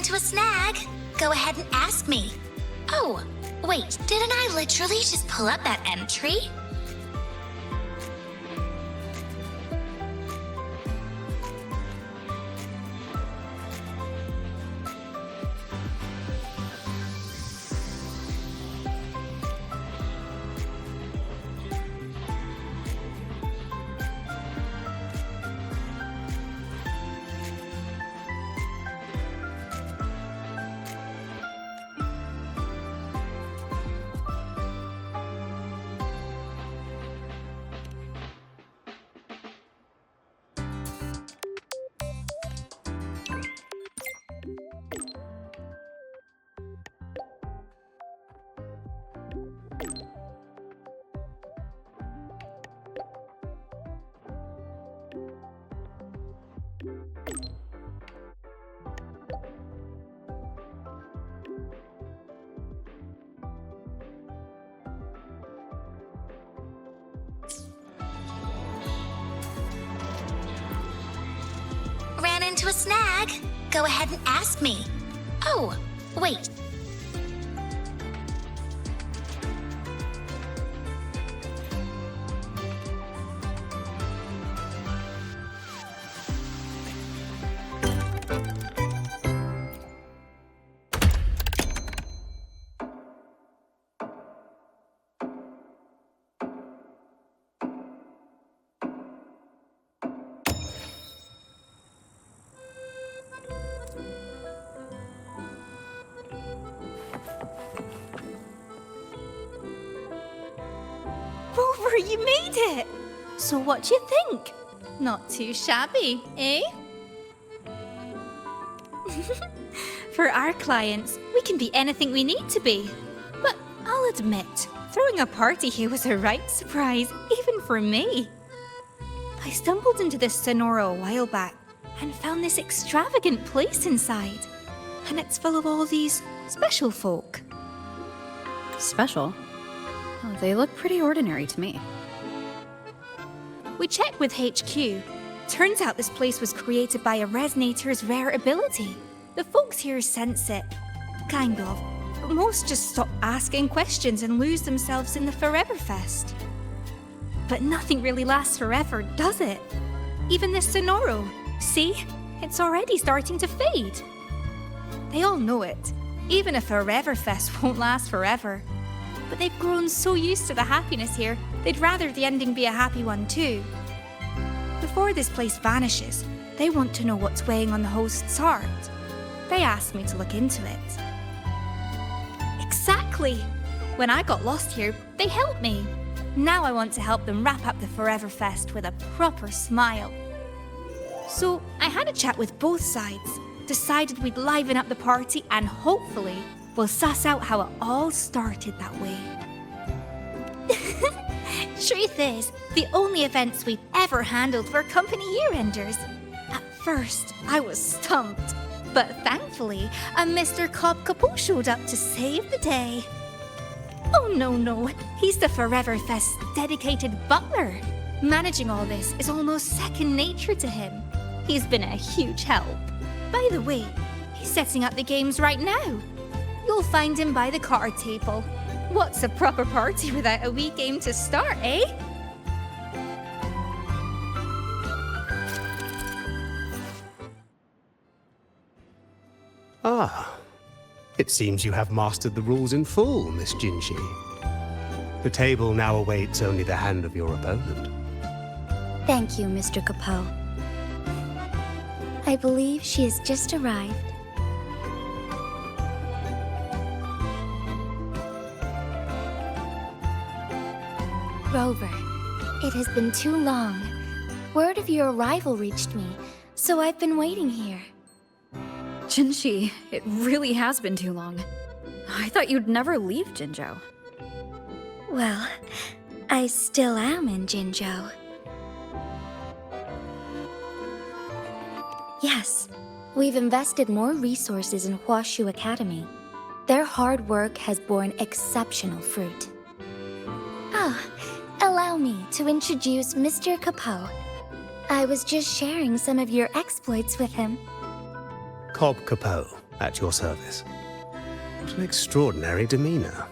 into a snag? Go ahead and ask me. Oh, wait, didn't I literally just pull up that entry? Ran into a snag? Go ahead and ask me. Oh, wait. Rover, you made it! So what do you think? Not too shabby, eh? For our clients, we can be anything we need to be. But I'll admit, throwing a party here was a right surprise, even for me. I stumbled into this Sonora a while back and found this extravagant place inside. And it's full of all these special folk. Special? Oh, they look pretty ordinary to me. We checked with HQ. Turns out this place was created by a resonator's rare ability. The folks here sense it. Kind of. But most just stop asking questions and lose themselves in the Forever Fest. But nothing really lasts forever, does it? Even this Sonoro. See? It's already starting to fade. They all know it. Even a Forever Fest won't last forever. But they've grown so used to the happiness here, they'd rather the ending be a happy one too. Before this place vanishes, they want to know what's weighing on the host's heart. They asked me to look into it. Exactly! When I got lost here, they helped me. Now I want to help them wrap up the Forever Fest with a proper smile. So I had a chat with both sides, decided we'd liven up the party, and hopefully we'll suss out how it all started that way. Truth is, the only events we've ever handled were company year-enders. At first, I was stumped, but thankfully, a Mr. Cobb Capot showed up to save the day. Oh no, he's the Forever Fest's dedicated butler. Managing all this is almost second nature to him. He's been a huge help. By the way, he's setting up the games right now. You'll find him by the card table. What's a proper party without a wee game to start, eh? Ah, it seems you have mastered the rules in full, Miss Jinhsi. The table now awaits only the hand of your opponent. Thank you, Mr. Capot. I believe she has just arrived. Rover, it has been too long. Word of your arrival reached me, so I've been waiting here. Jinhsi, it really has been too long. I thought you'd never leave Jinzhou. Well, I still am in Jinzhou. Yes, we've invested more resources in Huashu Academy. Their hard work has borne exceptional fruit. Allow me to introduce Mr. Capot. I was just sharing some of your exploits with him. Cobb Capot, At your service. What an extraordinary demeanor.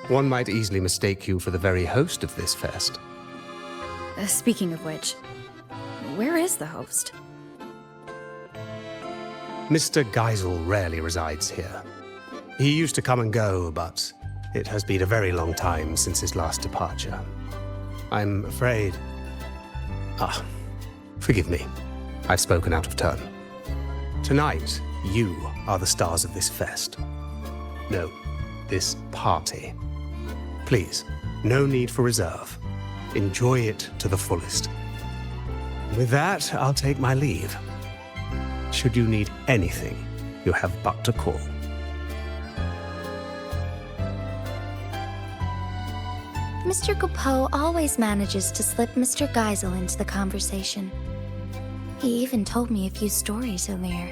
One might easily mistake you for the very host of this fest. Speaking of which, where is the host? Mr. Geisel rarely resides here. He used to come and go, but it has been a very long time since his last departure. I'm afraid... forgive me. I've spoken out of turn. Tonight, you are the stars of this fest. No, this party. Please, no need for reserve. Enjoy it to the fullest. With that, I'll take my leave. Should you need anything, you have but to call. Mr. Gupo always manages to slip Mr. Geisel into the conversation. He even told me a few stories earlier.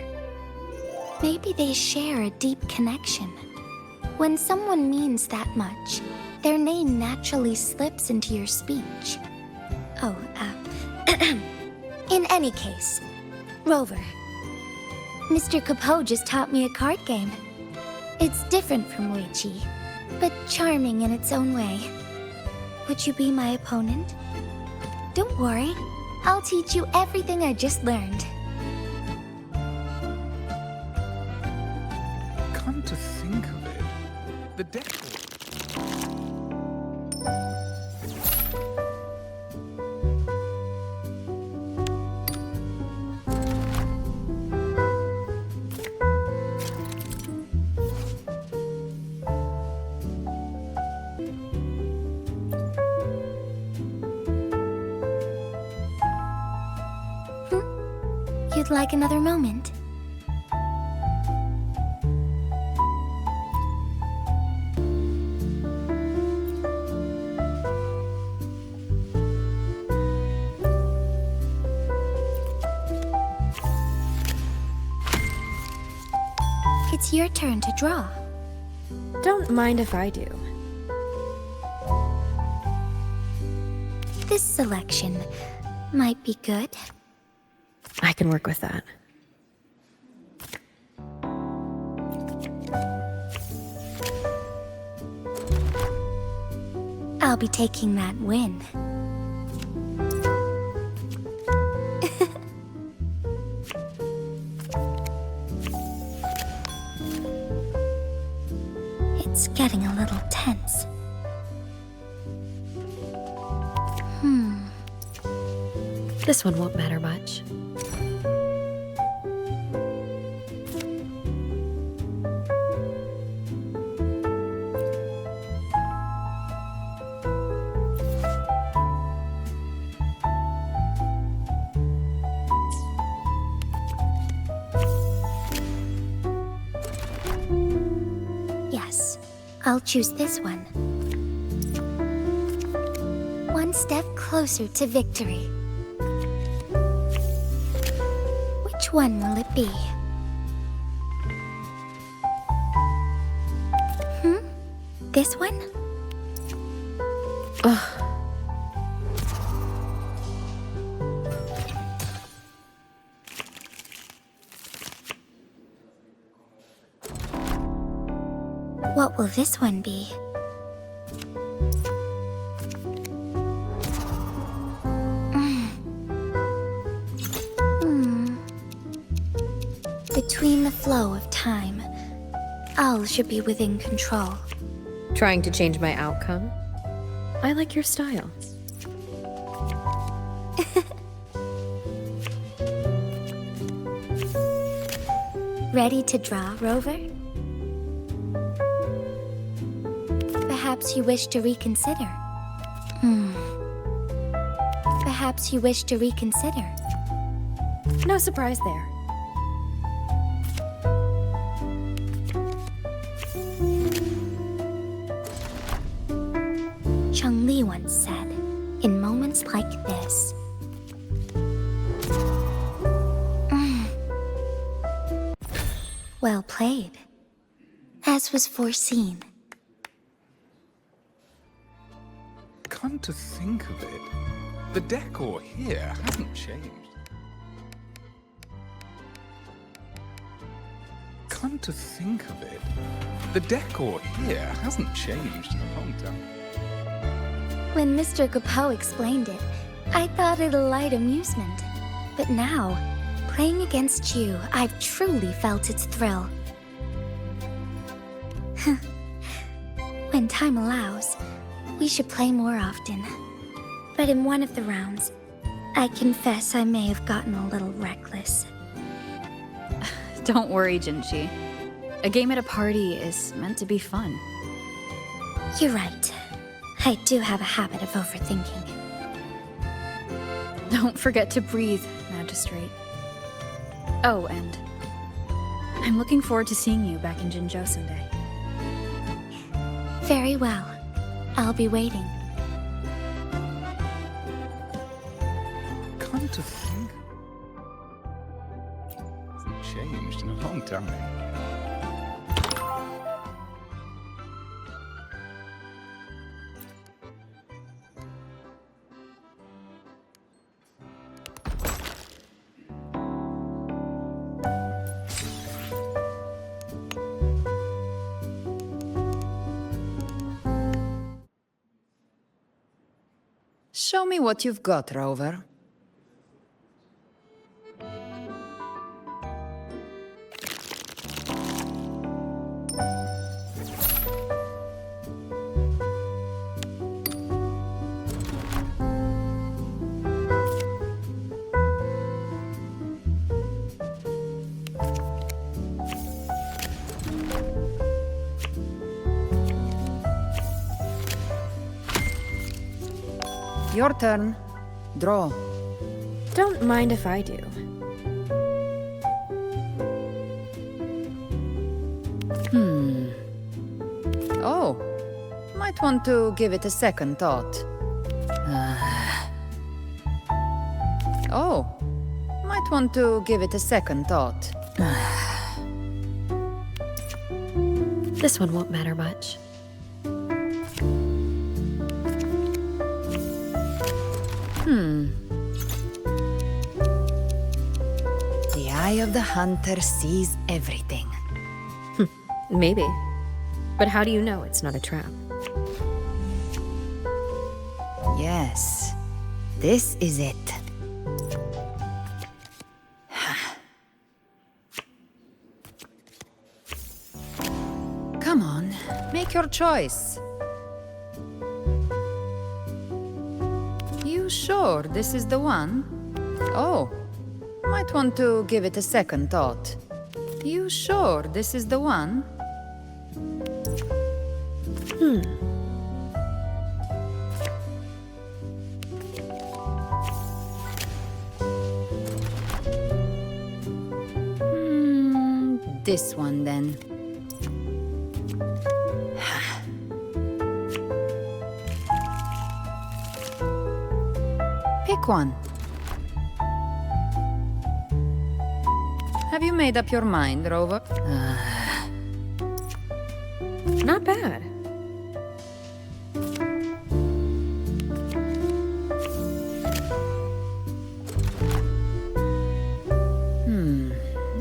Maybe they share a deep connection. When someone means that much, their name naturally slips into your speech. In any case, Rover. Mr. Gupo just taught me a card game. It's different from Weiqi, but charming in its own way. Would you be my opponent? Don't worry, I'll teach you everything I just learned. Come to think of it, the deck... You'd like another moment? It's your turn to draw. Don't mind if I do. This selection might be good. I can work with that. I'll be taking that win. It's getting a little tense. This one won't matter much. Yes, I'll choose this one. One step closer to victory. Which one will it be? This one? What will this one be? Between the flow of time, all should be within control. Trying to change my outcome? I like your style. Ready to draw, Rover? Perhaps you wish to reconsider. Perhaps you wish to reconsider. No surprise there. Chun-Li once said, in moments like this, well played, as was foreseen. Come to think of it, the decor here hasn't changed. Come to think of it, the decor here hasn't changed in a long time. When Mr. Coupeau explained it, I thought it a light amusement. But now, playing against you, I've truly felt its thrill. When time allows, we should play more often. But in one of the rounds, I confess I may have gotten a little reckless. Don't worry, Jinhsi. A game at a party is meant to be fun. You're right. I do have a habit of overthinking. Don't forget to breathe, Magistrate. Oh, and I'm looking forward to seeing you back in Jinzhou someday. Very well. I'll be waiting. Come to think, hasn't changed in a long time. Show me what you've got, Rover. Your turn. Draw. Don't mind if I do. Oh, might want to give it a second thought. Oh, might want to give it a second thought. This one won't matter much. The eye of the hunter sees everything. Maybe. But how do you know it's not a trap? Yes, this is it. Come on, make your choice. You sure this is the one? Oh, might want to give it a second thought. You sure this is the one? This one then. Pick one. Have you made up your mind, Rover? Not bad.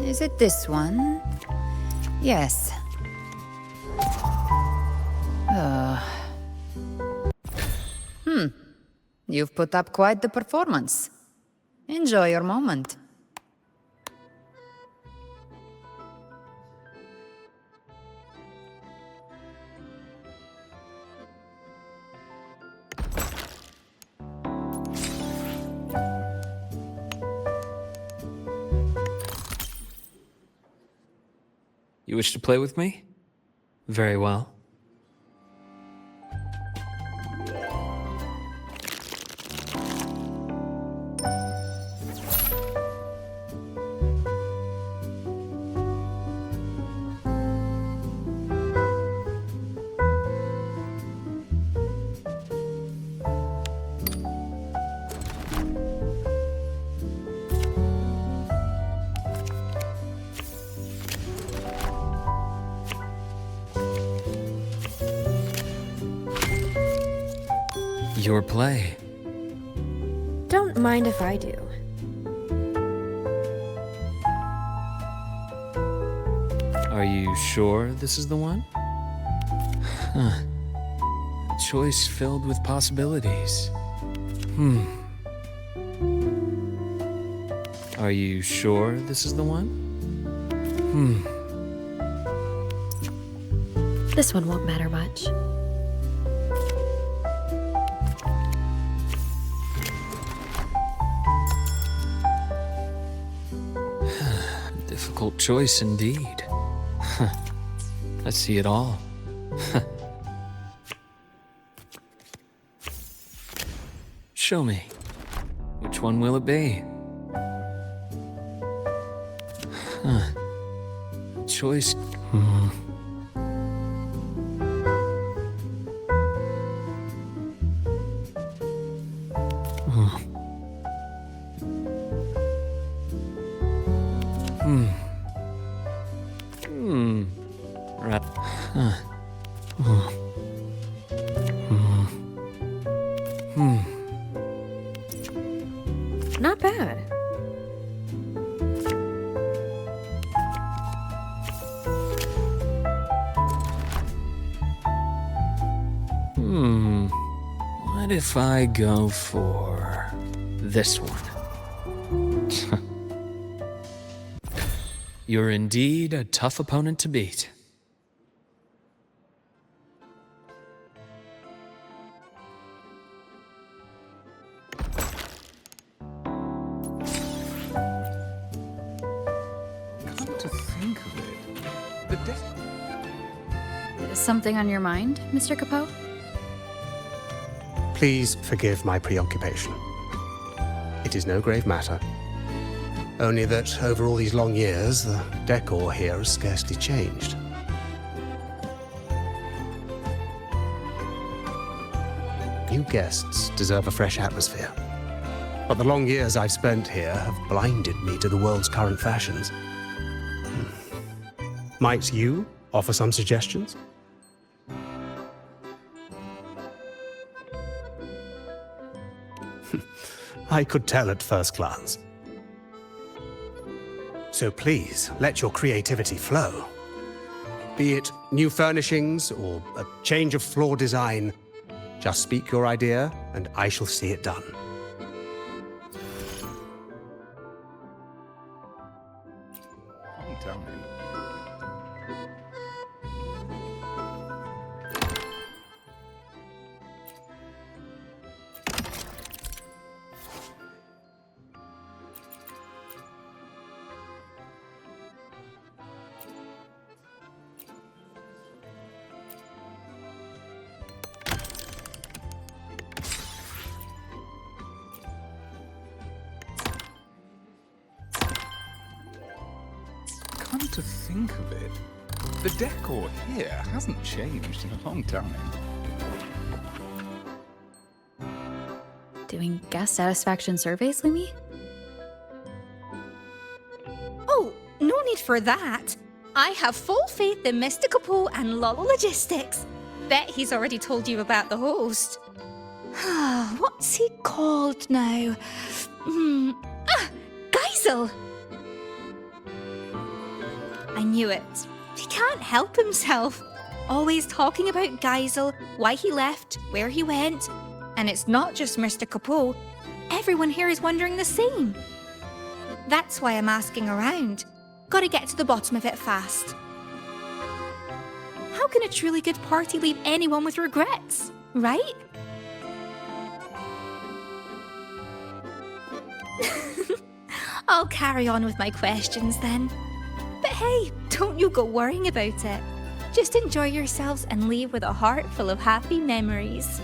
Is it this one? Yes. You've put up quite the performance. Enjoy your moment. You wish to play with me? Very well. Your play. Don't mind if I do. Are you sure this is the one? Huh. Choice filled with possibilities. Are you sure this is the one? This one won't matter much. Difficult choice indeed. I see it all. Show me. Which one will it be? Choice. Right. Not bad. What if I go for this one? You're indeed a tough opponent to beat. Come to think of it, the Is something on your mind, Mr. Capot? Please forgive my preoccupation. It is no grave matter. Only that over all these long years, the decor here has scarcely changed. New guests deserve a fresh atmosphere. But the long years I've spent here have blinded me to the world's current fashions. Might you offer some suggestions? I could tell at first glance. So please, let your creativity flow. Be it new furnishings or a change of floor design, just speak your idea and I shall see it done. Don't tell me. Come to think of it, the decor here hasn't changed in a long time. Doing guest satisfaction surveys, Lumi? Oh, no need for that. I have full faith in Mr. Capot and Lollo Logistics. Bet he's already told you about the host. What's he called now? Geisel! I knew it. He can't help himself. Always talking about Geisel, why he left, where he went. And it's not just Mr. Capot. Everyone here is wondering the same. That's why I'm asking around. Gotta get to the bottom of it fast. How can a truly good party leave anyone with regrets, right? I'll carry on with my questions then. But hey, don't you go worrying about it. Just enjoy yourselves and leave with a heart full of happy memories.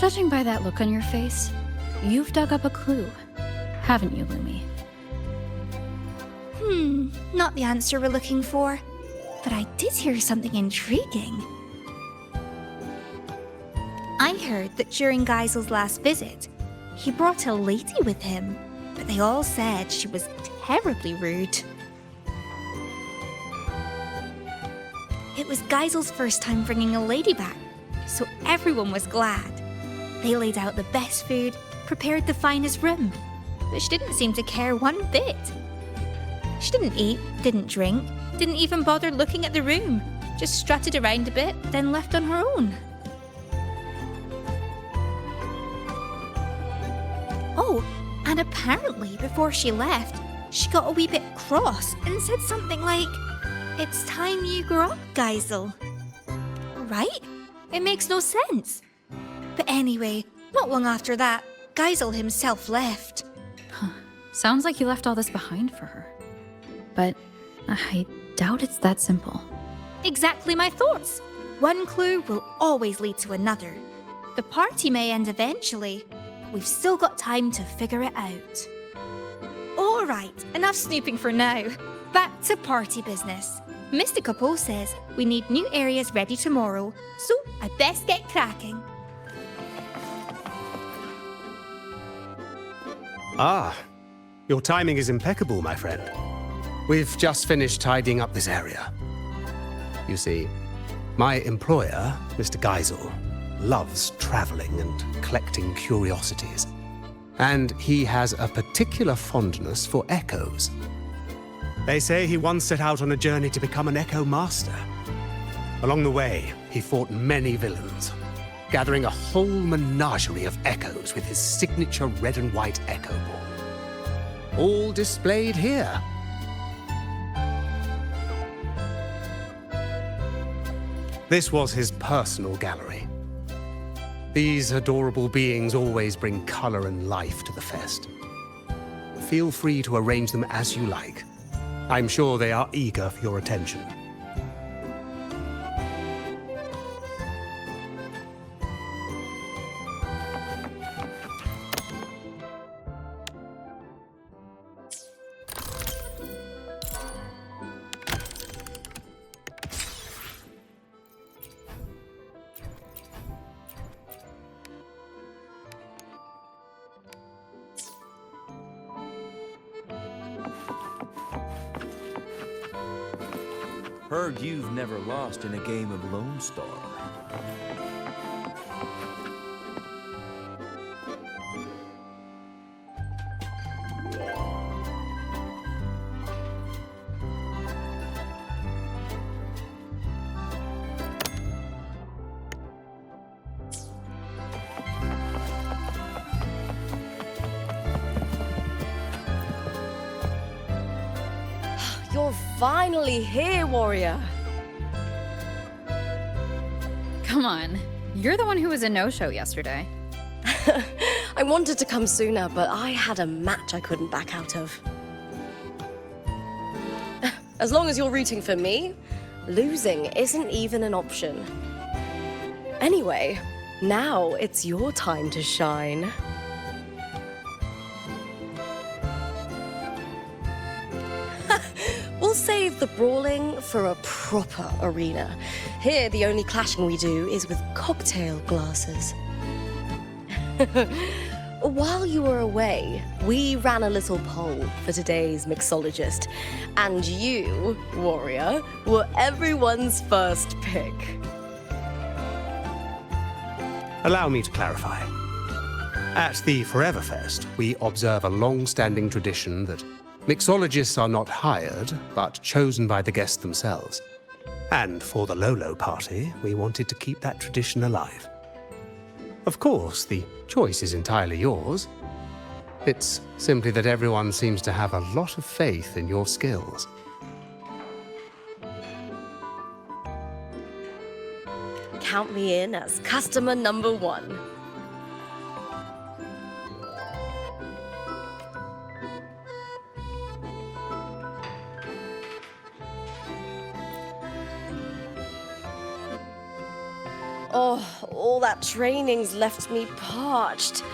Judging by that look on your face, you've dug up a clue, haven't you, Lumi? Not the answer we're looking for. But I did hear something intriguing. I heard that during Geisel's last visit, he brought a lady with him, but they all said she was terribly rude. It was Geisel's first time bringing a lady back, so everyone was glad. They laid out the best food, prepared the finest room, but she didn't seem to care one bit. She didn't eat, didn't drink, didn't even bother looking at the room, just strutted around a bit, then left on her own. Oh, and apparently before she left, she got a wee bit cross and said something like, "It's time you grew up, Geisel." Right? It makes no sense. But anyway, not long after that, Geisel himself left. Sounds like you left all this behind for her. But I doubt it's that simple. Exactly my thoughts. One clue will always lead to another. The party may end eventually, but we've still got time to figure it out. Alright, enough snooping for now. Back to party business. Mr. Couple says we need new areas ready tomorrow, so I best get cracking. Ah, your timing is impeccable, my friend. We've just finished tidying up this area. You see, my employer, Mr. Geisel, loves traveling and collecting curiosities. And he has a particular fondness for echoes. They say he once set out on a journey to become an echo master. Along the way, he fought many villains, gathering a whole menagerie of echoes with his signature red and white echo ball. All displayed here. This was his personal gallery. These adorable beings always bring color and life to the fest. Feel free to arrange them as you like. I'm sure they are eager for your attention. Heard you've never lost in a game of Lone Star. You're finally here, warrior. Come on. You're the one who was a no-show yesterday. I wanted to come sooner, but I had a match I couldn't back out of. As long as you're rooting for me, losing isn't even an option. Anyway, now it's your time to shine. We'll save the brawling for a proper arena. Here, the only clashing we do is with cocktail glasses. While you were away, we ran a little poll for today's mixologist, and you, warrior, were everyone's first pick. Allow me to clarify. At the Forever Fest, we observe a long-standing tradition that mixologists are not hired, but chosen by the guests themselves. And for the Lollo party, we wanted to keep that tradition alive. Of course, the choice is entirely yours. It's simply that everyone seems to have a lot of faith in your skills. Count me in as customer number one. Oh, all that training's left me parched.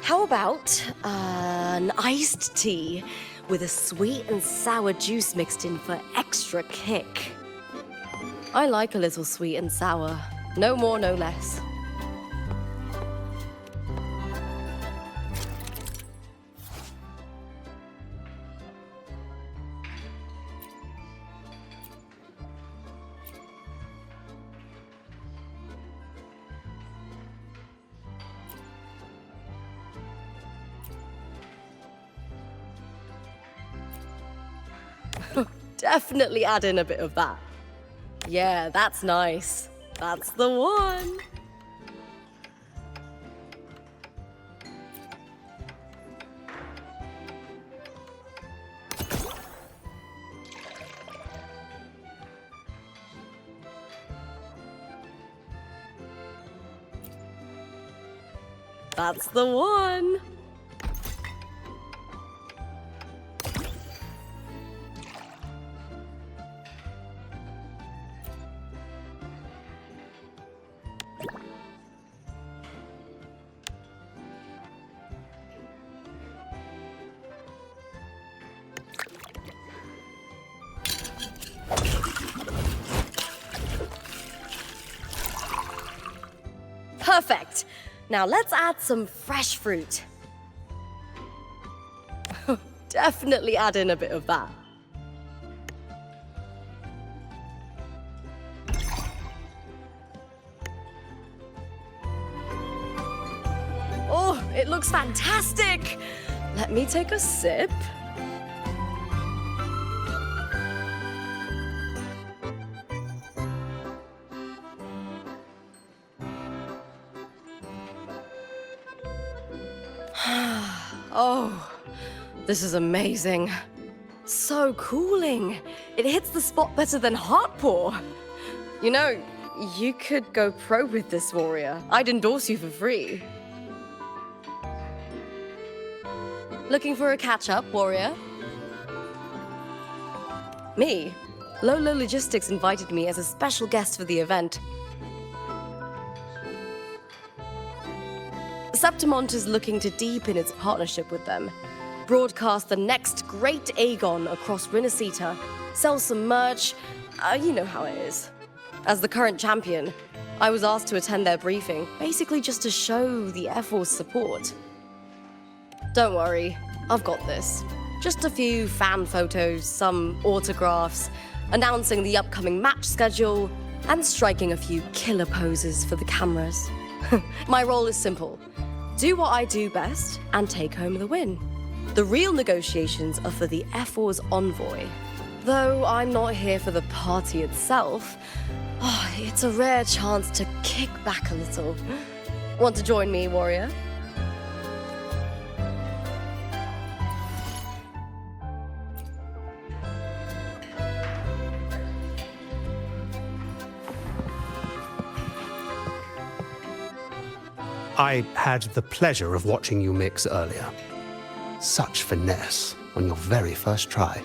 How about an iced tea with a sweet and sour juice mixed in for extra kick? I like a little sweet and sour. No more, no less. Definitely add in a bit of that. Yeah, that's nice. That's the one. That's the one. Perfect. Now let's add some fresh fruit. Definitely add in a bit of that. Oh, it looks fantastic. Let me take a sip. Oh, this is amazing. So cooling. It hits the spot better than heart pour. You know, you could go pro with this, Warrior. I'd endorse you for free. Looking for a catch-up, Warrior? Me? Lollo Logistics invited me as a special guest for the event. Septimont is looking to deepen its partnership with them, broadcast the next great Aegon across Rinascita, sell some merch, you know how it is. As the current champion, I was asked to attend their briefing, basically just to show the Air Force support. Don't worry, I've got this. Just a few fan photos, some autographs, announcing the upcoming match schedule, and striking a few killer poses for the cameras. My role is simple. Do what I do best and take home the win. The real negotiations are for the F4's envoy. Though I'm not here for the party itself, it's a rare chance to kick back a little. Want to join me, Warrior? I had the pleasure of watching you mix earlier. Such finesse on your very first try.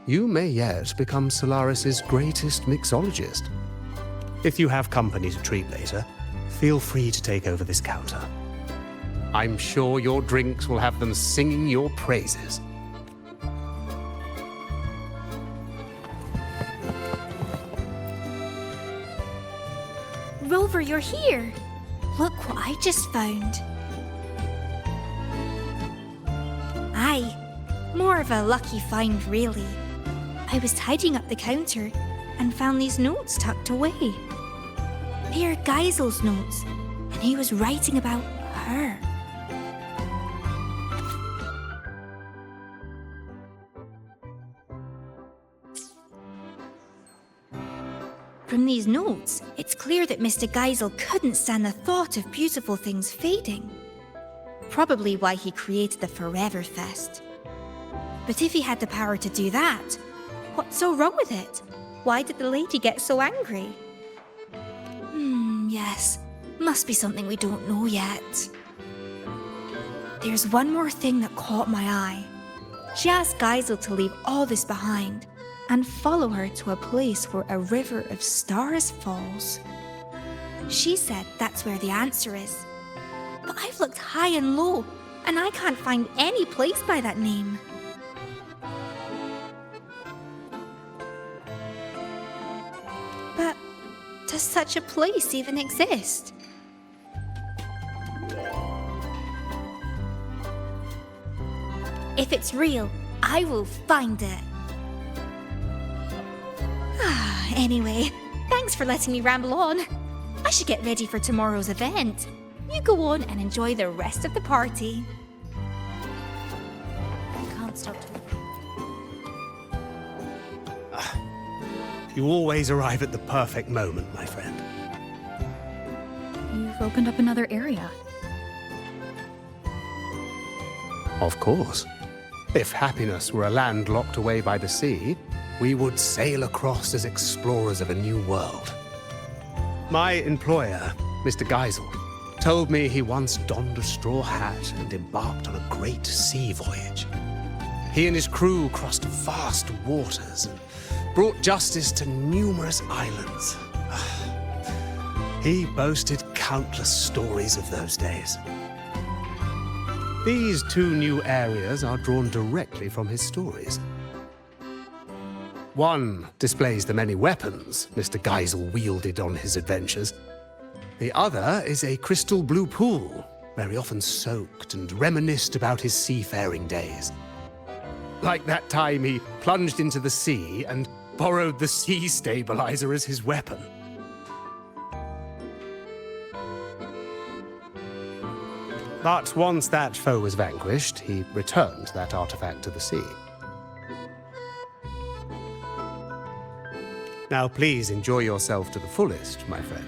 You may yet become Solaris's greatest mixologist. If you have company to treat later, feel free to take over this counter. I'm sure your drinks will have them singing your praises. Rover, you're here. Look what I just found. Aye, more of a lucky find, really. I was tidying up the counter and found these notes tucked away. They are Geisel's notes, and he was writing about her. From these notes, it's clear that Mr. Geisel couldn't stand the thought of beautiful things fading. Probably why he created the Forever Fest. But if he had the power to do that, what's so wrong with it? Why did the lady get so angry? Yes, must be something we don't know yet. There's one more thing that caught my eye. She asked Geisel to leave all this behind and follow her to a place where a river of stars falls. She said that's where the answer is. But I've looked high and low, and I can't find any place by that name. But does such a place even exist? If it's real, I will find it. Anyway, thanks for letting me ramble on. I should get ready for tomorrow's event. You go on and enjoy the rest of the party. I can't stop talking. You always arrive at the perfect moment, my friend. You've opened up another area. Of course. If happiness were a land locked away by the sea, we would sail across as explorers of a new world. My employer, Mr. Geisel, told me he once donned a straw hat and embarked on a great sea voyage. He and his crew crossed vast waters and brought justice to numerous islands. He boasted countless stories of those days. These 2 new areas are drawn directly from his stories. One displays the many weapons Mr. Geisel wielded on his adventures. The other is a crystal blue pool, where he often soaked and reminisced about his seafaring days. Like that time he plunged into the sea and borrowed the sea stabilizer as his weapon. But once that foe was vanquished, he returned that artifact to the sea. Now please enjoy yourself to the fullest, my friend.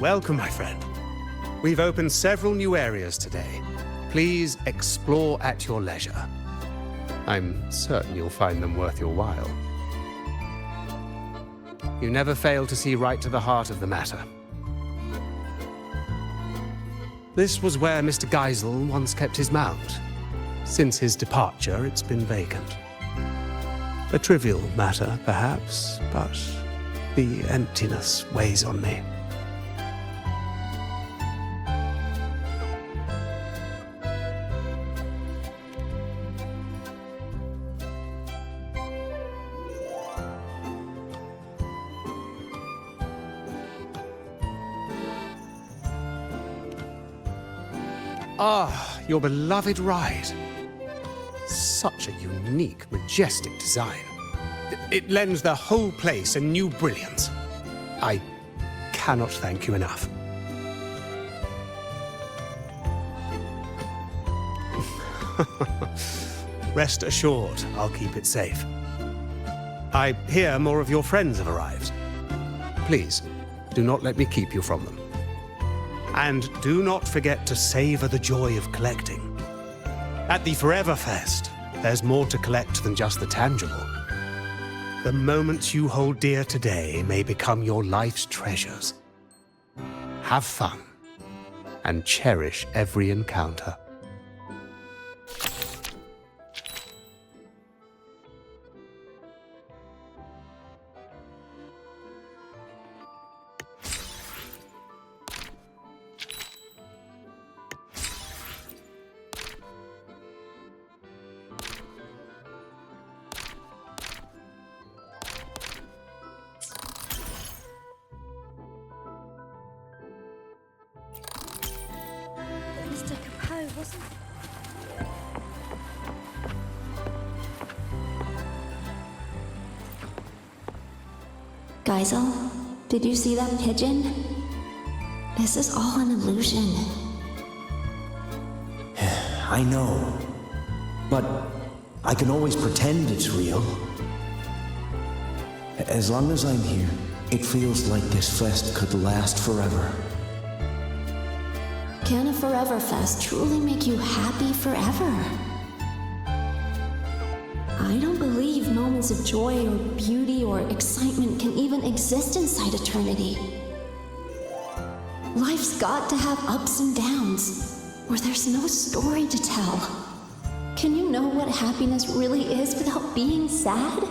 Welcome, my friend. We've opened several new areas today. Please explore at your leisure. I'm certain you'll find them worth your while. You never fail to see right to the heart of the matter. This was where Mr. Geisel once kept his mount. Since his departure, it's been vacant. A trivial matter, perhaps, but the emptiness weighs on me. Ah, your beloved ride. Such a unique, majestic design. It lends the whole place a new brilliance. I cannot thank you enough. Rest assured, I'll keep it safe. I hear more of your friends have arrived. Please, do not let me keep you from them. And do not forget to savor the joy of collecting. At the Forever Fest, there's more to collect than just the tangible. The moments you hold dear today may become your life's treasures. Have fun, and cherish every encounter. Mr. Capot wasn't... Geisel, did you see that pigeon? This is all an illusion. I know, but I can always pretend it's real. As long as I'm here, it feels like this fest could last forever. Can a Forever Fest truly make you happy forever? I don't believe moments of joy or beauty or excitement can even exist inside eternity. Life's got to have ups and downs, or there's no story to tell. Can you know what happiness really is without being sad?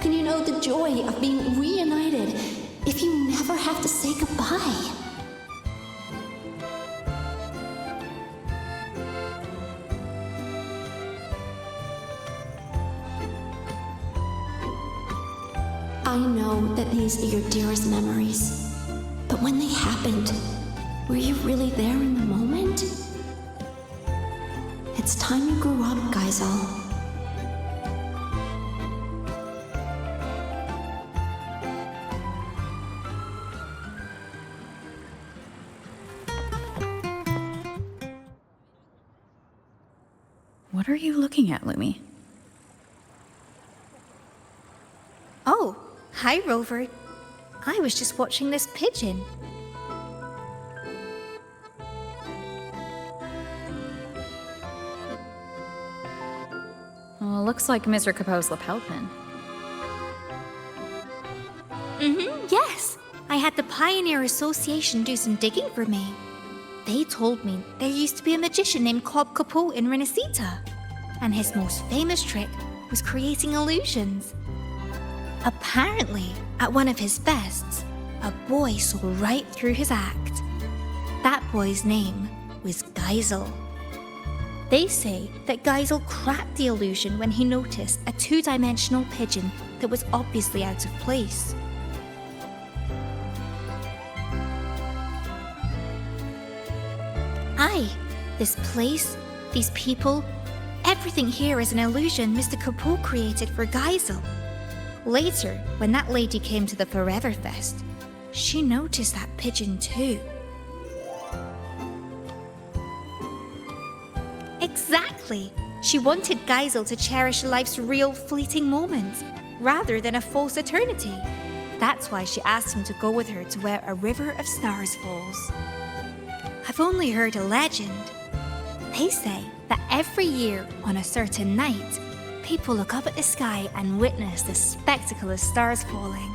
Can you know the joy of being reunited if you never have to say goodbye? I know that these are your dearest memories, but when they happened, were you really there in the moment? It's time you grew up, Geisel. What are you looking at, Lumi? Oh, hi, Rover. I was just watching this pigeon. Well, looks like Mr. Capoe's lapel pin. Yes. I had the Pioneer Association do some digging for me. They told me there used to be a magician named Cobb Capoe in Renacita, and his most famous trick was creating illusions. Apparently, at one of his fests, a boy saw right through his act. That boy's name was Geisel. They say that Geisel cracked the illusion when he noticed a two-dimensional pigeon that was obviously out of place. Aye, this place, these people, everything here is an illusion Mr. Capoe created for Geisel. Later, when that lady came to the Forever Fest, she noticed that pigeon too. Exactly! She wanted Geisel to cherish life's real fleeting moments, rather than a false eternity. That's why she asked him to go with her to where a river of stars falls. I've only heard a legend. They say that every year on a certain night, people look up at the sky and witness the spectacle of stars falling.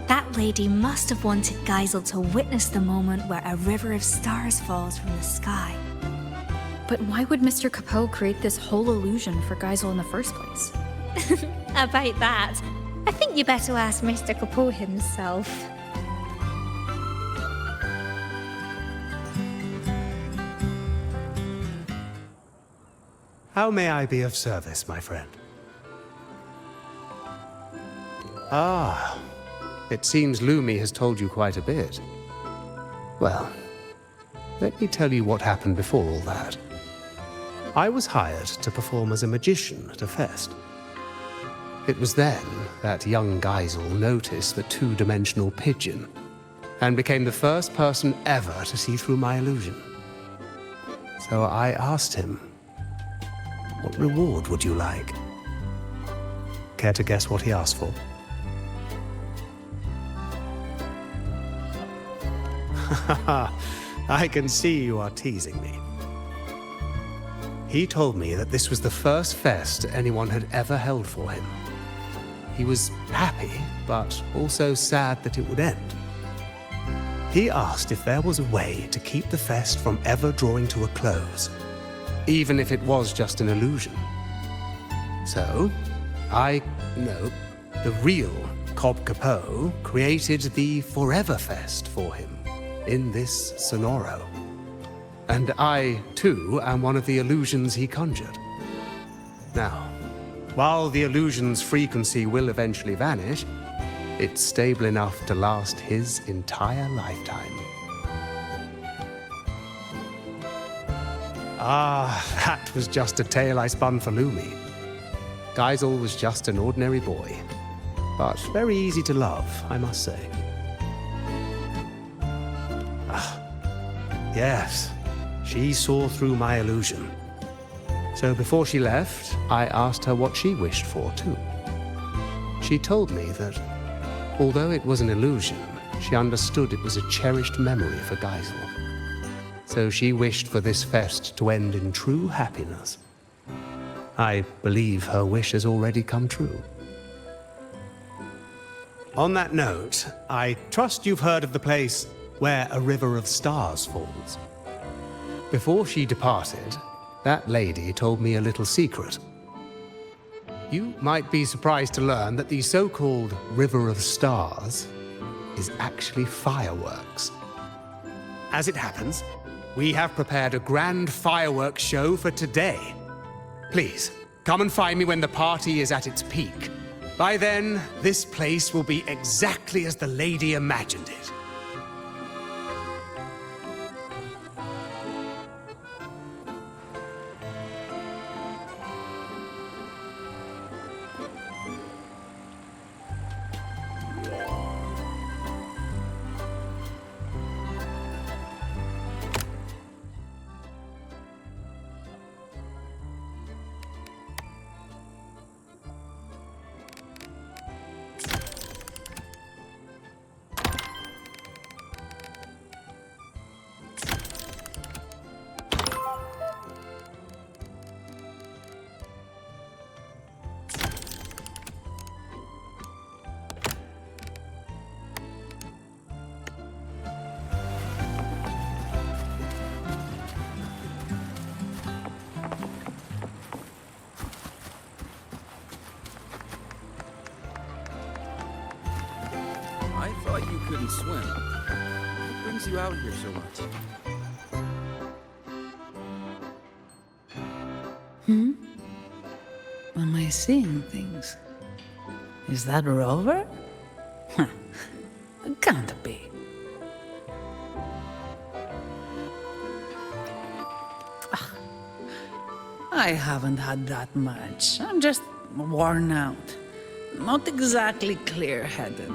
That lady must have wanted Geisel to witness the moment where a river of stars falls from the sky. But why would Mr. Capoe create this whole illusion for Geisel in the first place? About that, I think you better ask Mr. Capoe himself. How may I be of service, my friend? Ah, it seems Lumi has told you quite a bit. Well, let me tell you what happened before all that. I was hired to perform as a magician at a fest. It was then that young Geisel noticed the two-dimensional pigeon and became the first person ever to see through my illusion. So I asked him, what reward would you like? Care to guess what he asked for? I can see you are teasing me. He told me that this was the first fest anyone had ever held for him. He was happy, but also sad that it would end. He asked if there was a way to keep the fest from ever drawing to a close, even if it was just an illusion. So, the real Cobb Capoe created the Forever Fest for him in this Sonoro. And I, too, am one of the illusions he conjured. Now, while the illusion's frequency will eventually vanish, it's stable enough to last his entire lifetime. Ah, that was just a tale I spun for Lumi. Geisel was just an ordinary boy, but very easy to love, I must say. Yes, she saw through my illusion. So before she left, I asked her what she wished for, too. She told me that, although it was an illusion, she understood it was a cherished memory for Geisel. So she wished for this fest to end in true happiness. I believe her wish has already come true. On that note, I trust you've heard of the place where a river of stars falls. Before she departed, that lady told me a little secret. You might be surprised to learn that the so-called River of Stars is actually fireworks. As it happens, we have prepared a grand fireworks show for today. Please, come and find me when the party is at its peak. By then, this place will be exactly as the lady imagined it. I thought you couldn't swim. What brings you out here so much? Am I seeing things? Is that Rover? Huh. Can't be. I haven't had that much. I'm just worn out. Not exactly clear-headed.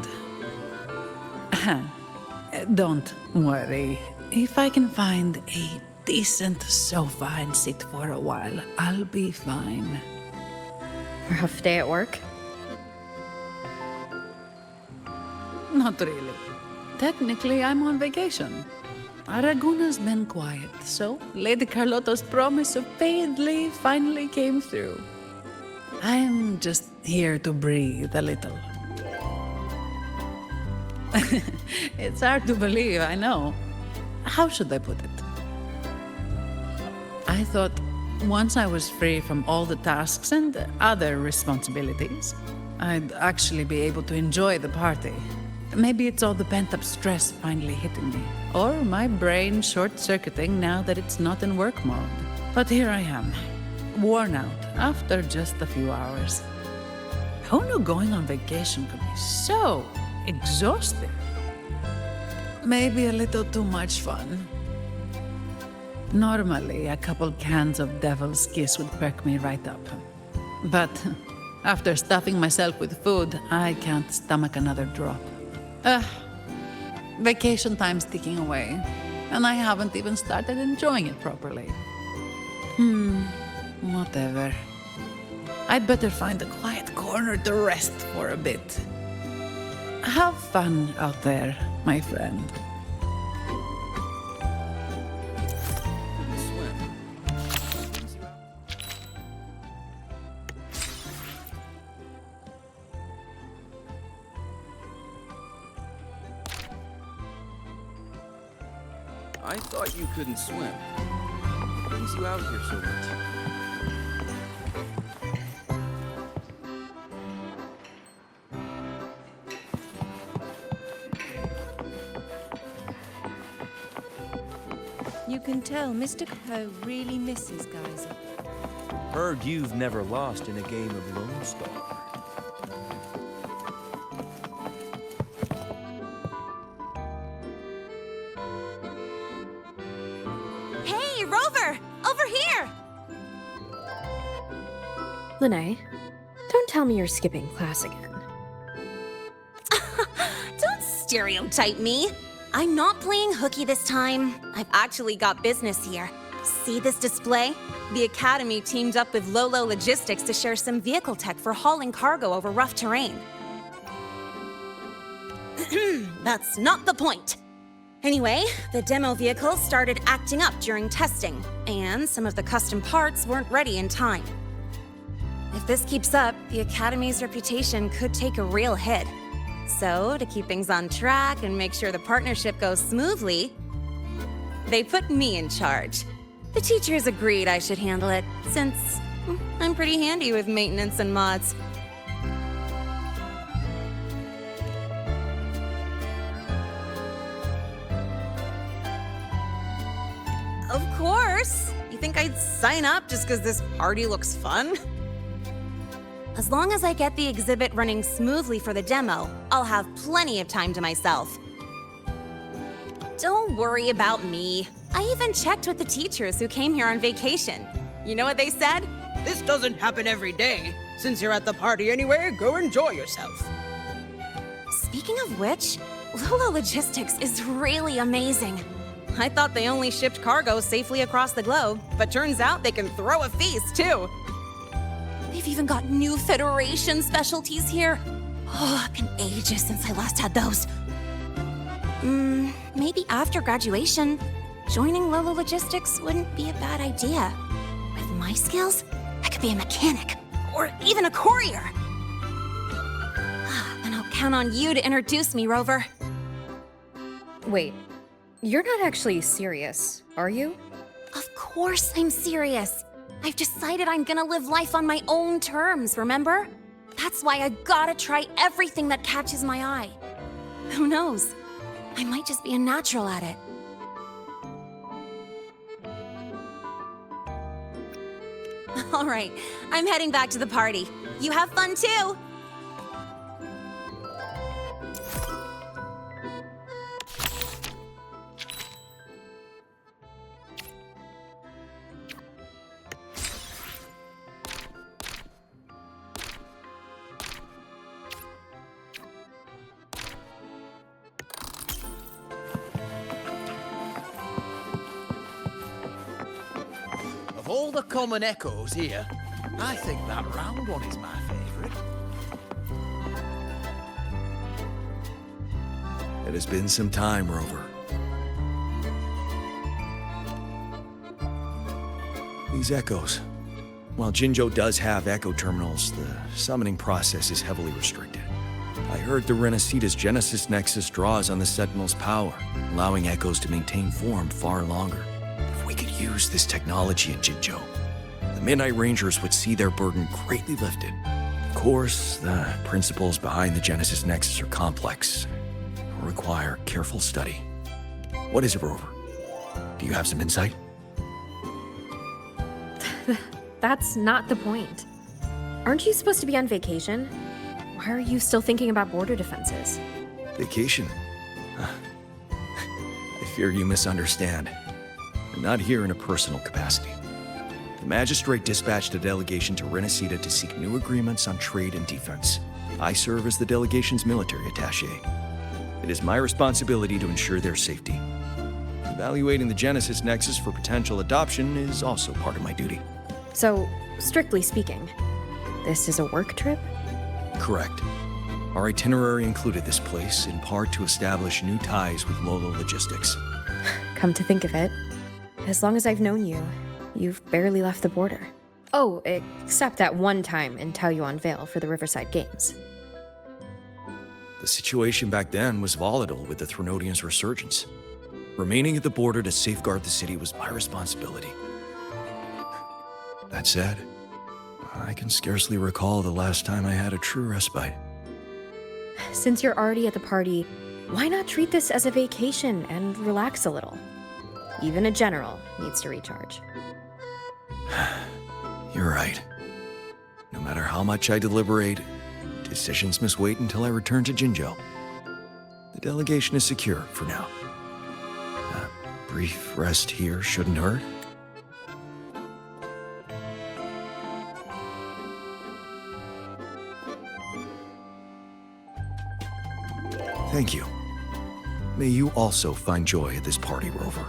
Don't worry. If I can find a decent sofa and sit for a while, I'll be fine. Rough day at work? Not really. Technically, I'm on vacation. Araguna's been quiet, so Lady Carlotto's promise of paid leave finally came through. I'm just here to breathe a little. It's hard to believe, I know. How should I put it? I thought once I was free from all the tasks and other responsibilities, I'd actually be able to enjoy the party. Maybe it's all the pent-up stress finally hitting me, or my brain short-circuiting now that it's not in work mode. But here I am, worn out after just a few hours. Who knew going on vacation could be so exhausting? Maybe a little too much fun. Normally, a couple cans of Devil's Kiss would perk me right up. But after stuffing myself with food, I can't stomach another drop. Vacation time's ticking away, and I haven't even started enjoying it properly. Whatever. I'd better find a quiet corner to rest for a bit. Have fun out there, my friend. I thought you couldn't swim. What brings you out here so much? You can tell Mr. Capoe really misses Geyser. Heard you've never lost in a game of Lone Star. Hey, Rover! Over here! Lene, don't tell me you're skipping class again. Don't stereotype me. I'm not playing hooky this time. I've actually got business here. See this display? The Academy teamed up with Lollo Logistics to share some vehicle tech for hauling cargo over rough terrain. That's not the point. Anyway, the demo vehicles started acting up during testing, and some of the custom parts weren't ready in time. If this keeps up, the Academy's reputation could take a real hit. So, to keep things on track and make sure the partnership goes smoothly, they put me in charge. The teachers agreed I should handle it, since I'm pretty handy with maintenance and mods. Of course! You think I'd sign up just because this party looks fun? As long as I get the exhibit running smoothly for the demo, I'll have plenty of time to myself. Don't worry about me. I even checked with the teachers who came here on vacation. You know what they said? This doesn't happen every day. Since you're at the party anyway, go enjoy yourself. Speaking of which, Lollo Logistics is really amazing. I thought they only shipped cargo safely across the globe, but turns out they can throw a feast, too. They've even got new Federation specialties here. Oh, it's been ages since I last had those. Maybe after graduation, joining Lollo Logistics wouldn't be a bad idea. With my skills, I could be a mechanic, or even a courier. And I'll count on you to introduce me, Rover. Wait, you're not actually serious, are you? Of course I'm serious. I've decided I'm gonna live life on my own terms, remember? That's why I gotta try everything that catches my eye. Who knows? I might just be a natural at it. All right, I'm heading back to the party. You have fun too! Of all the common echoes here, I think that round one is my favourite. It has been some time, Rover. These echoes. While Jinjo does have echo terminals, the summoning process is heavily restricted. I heard the Renacita's Genesis Nexus draws on the Sentinel's power, allowing echoes to maintain form far longer. If we could use this technology in Jinjo, the Midnight Rangers would see their burden greatly lifted. Of course, the principles behind the Genesis Nexus are complex, and require careful study. What is it, Rover? Do you have some insight? That's not the point. Aren't you supposed to be on vacation? Why are you still thinking about border defenses? Vacation? I fear you misunderstand. I'm not here in a personal capacity. The Magistrate dispatched a delegation to Renacita to seek new agreements on trade and defense. I serve as the delegation's military attaché. It is my responsibility to ensure their safety. Evaluating the Genesis Nexus for potential adoption is also part of my duty. So, strictly speaking, this is a work trip? Correct. Our itinerary included this place, in part to establish new ties with Lollo Logistics. Come to think of it, as long as I've known you, you've barely left the border. Oh, except that one time in Taoyuan Vale for the Riverside Games. The situation back then was volatile with the Threnodians' resurgence. Remaining at the border to safeguard the city was my responsibility. That said, I can scarcely recall the last time I had a true respite. Since you're already at the party, why not treat this as a vacation and relax a little? Even a general needs to recharge. You're right. No matter how much I deliberate, decisions must wait until I return to Jinjo. The delegation is secure for now. A brief rest here shouldn't hurt. Thank you. May you also find joy at this party, Rover.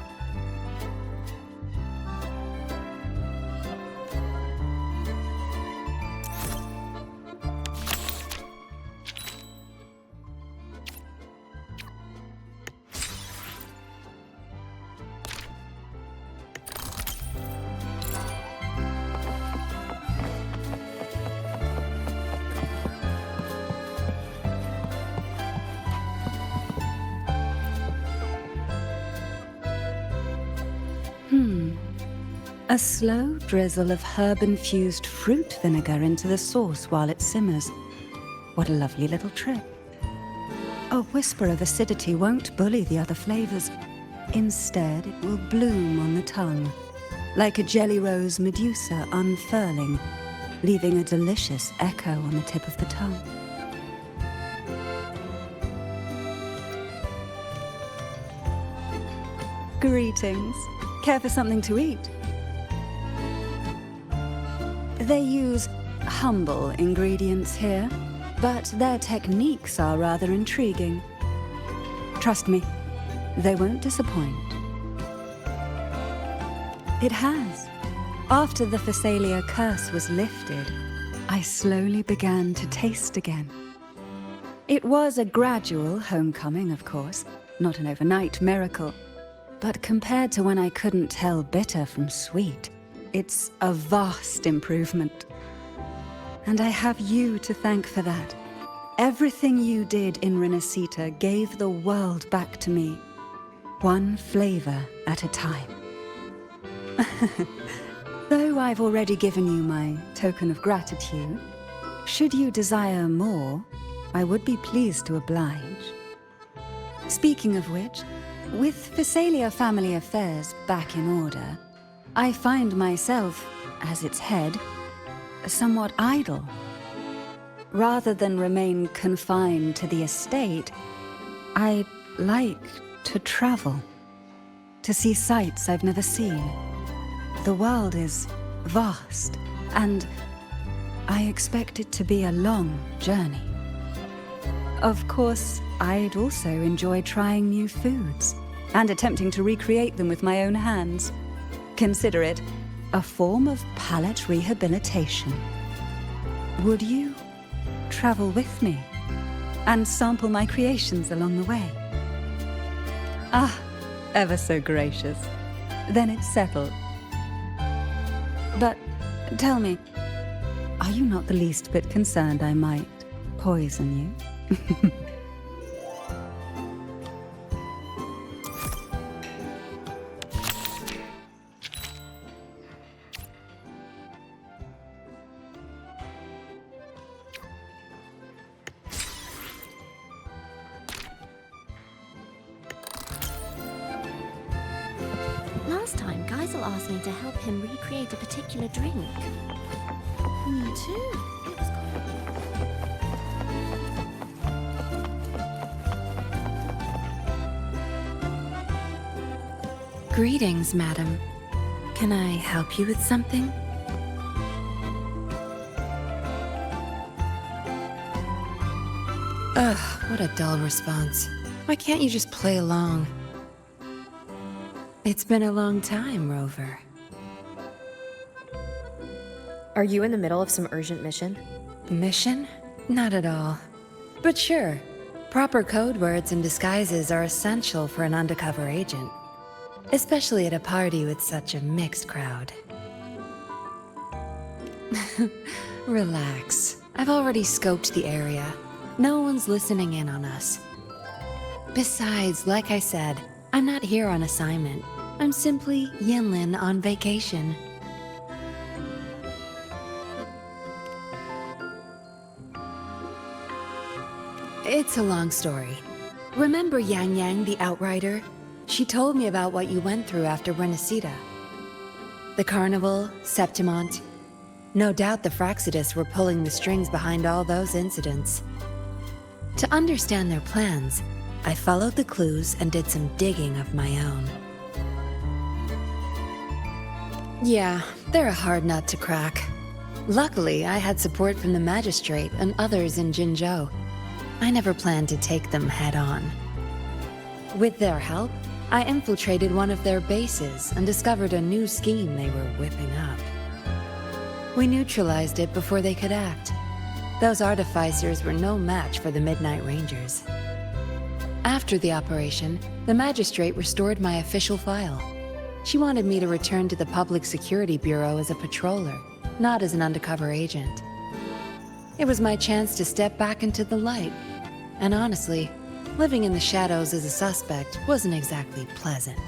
A slow drizzle of herb-infused fruit vinegar into the sauce while it simmers. What a lovely little trick. A whisper of acidity won't bully the other flavors. Instead, it will bloom on the tongue, like a jelly rose medusa unfurling, leaving a delicious echo on the tip of the tongue. Greetings. Care for something to eat? They use humble ingredients here, but their techniques are rather intriguing. Trust me, they won't disappoint. It has. After the Phasalia curse was lifted, I slowly began to taste again. It was a gradual homecoming, of course, not an overnight miracle. But compared to when I couldn't tell bitter from sweet, it's a vast improvement. And I have you to thank for that. Everything you did in Renacita gave the world back to me, one flavor at a time. Though I've already given you my token of gratitude, should you desire more, I would be pleased to oblige. Speaking of which, with Phasalia family affairs back in order, I find myself, as its head, somewhat idle. Rather than remain confined to the estate, I'd like to travel, to see sights I've never seen. The world is vast, and I expect it to be a long journey. Of course, I'd also enjoy trying new foods and attempting to recreate them with my own hands. Consider it a form of palate rehabilitation. Would you travel with me and sample my creations along the way? Ah, ever so gracious. Then it's settled. But tell me, are you not the least bit concerned I might poison you? Last time, Geisel asked me to help him recreate a particular drink. Me too. It was Greetings, madam. Can I help you with something? Ugh, what a dull response. Why can't you just play along? It's been a long time, Rover. Are you in the middle of some urgent mission? Mission? Not at all. But sure, proper code words and disguises are essential for an undercover agent. Especially at a party with such a mixed crowd. Relax. I've already scoped the area. No one's listening in on us. Besides, like I said, I'm not here on assignment. I'm simply Yinlin on vacation. It's a long story. Remember Yang Yang, the Outrider? She told me about what you went through after Renacita. The Carnival, Septimont. No doubt the Fraxidus were pulling the strings behind all those incidents. To understand their plans, I followed the clues and did some digging of my own. Yeah, they're a hard nut to crack. Luckily, I had support from the Magistrate and others in Jinzhou. I never planned to take them head-on. With their help, I infiltrated one of their bases and discovered a new scheme they were whipping up. We neutralized it before they could act. Those artificers were no match for the Midnight Rangers. After the operation, the Magistrate restored my official file. She wanted me to return to the Public Security Bureau as a patroller, not as an undercover agent. It was my chance to step back into the light. And honestly, living in the shadows as a suspect wasn't exactly pleasant.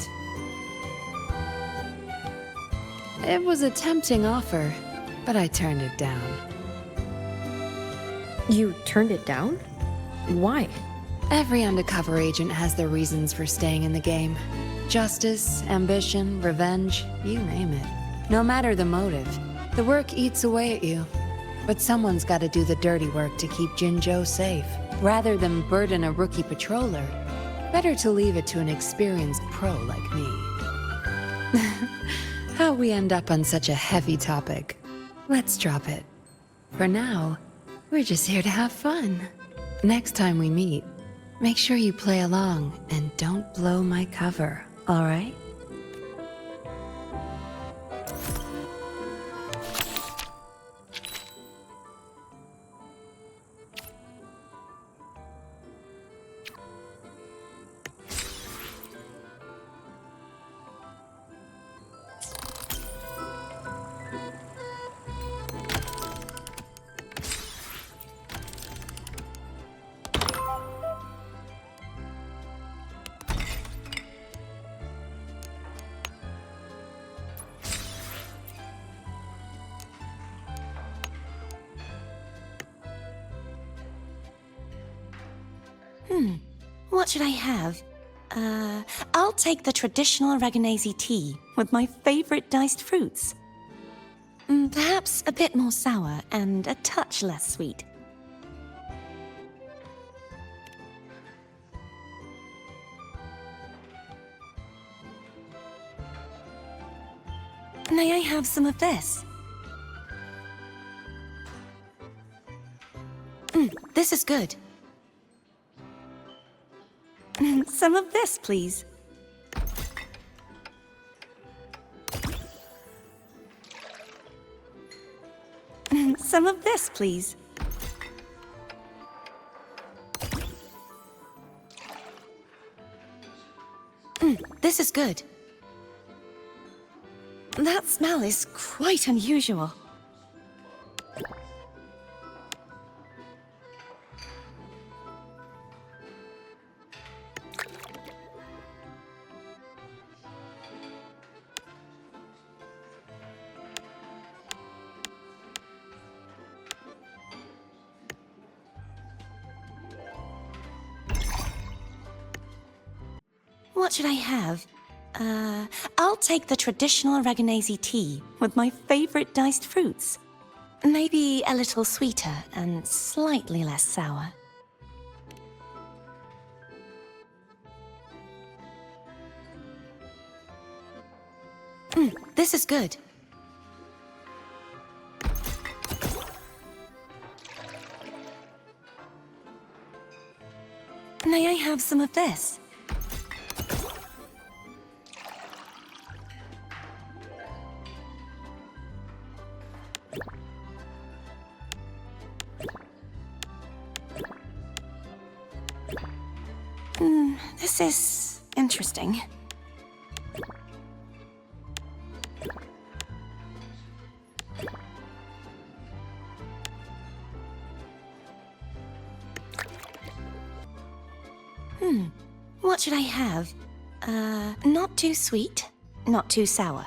It was a tempting offer, but I turned it down. You turned it down? Why? Every undercover agent has their reasons for staying in the game. Justice, ambition, revenge, you name it. No matter the motive, the work eats away at you. But someone's got to do the dirty work to keep Jinzhou safe. Rather than burden a rookie patroller, better to leave it to an experienced pro like me. How we end up on such a heavy topic. Let's drop it. For now, we're just here to have fun. Next time we meet, make sure you play along and don't blow my cover, all right? What should I have? I'll take the traditional oreganozy tea with my favorite diced fruits. Perhaps a bit more sour and a touch less sweet. May I have some of this? This is good. Some of this, please. Some of this, please. This is good. That smell is quite unusual. What should I have? I'll take the traditional oreganozy tea with my favorite diced fruits. Maybe a little sweeter and slightly less sour. This is good. May I have some of this? This is interesting. What should I have? Not too sweet, not too sour.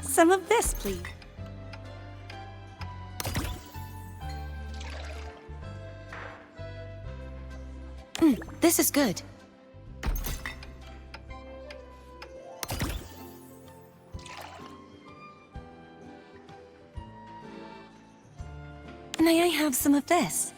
Some of this, please. This is good. May I have some of this?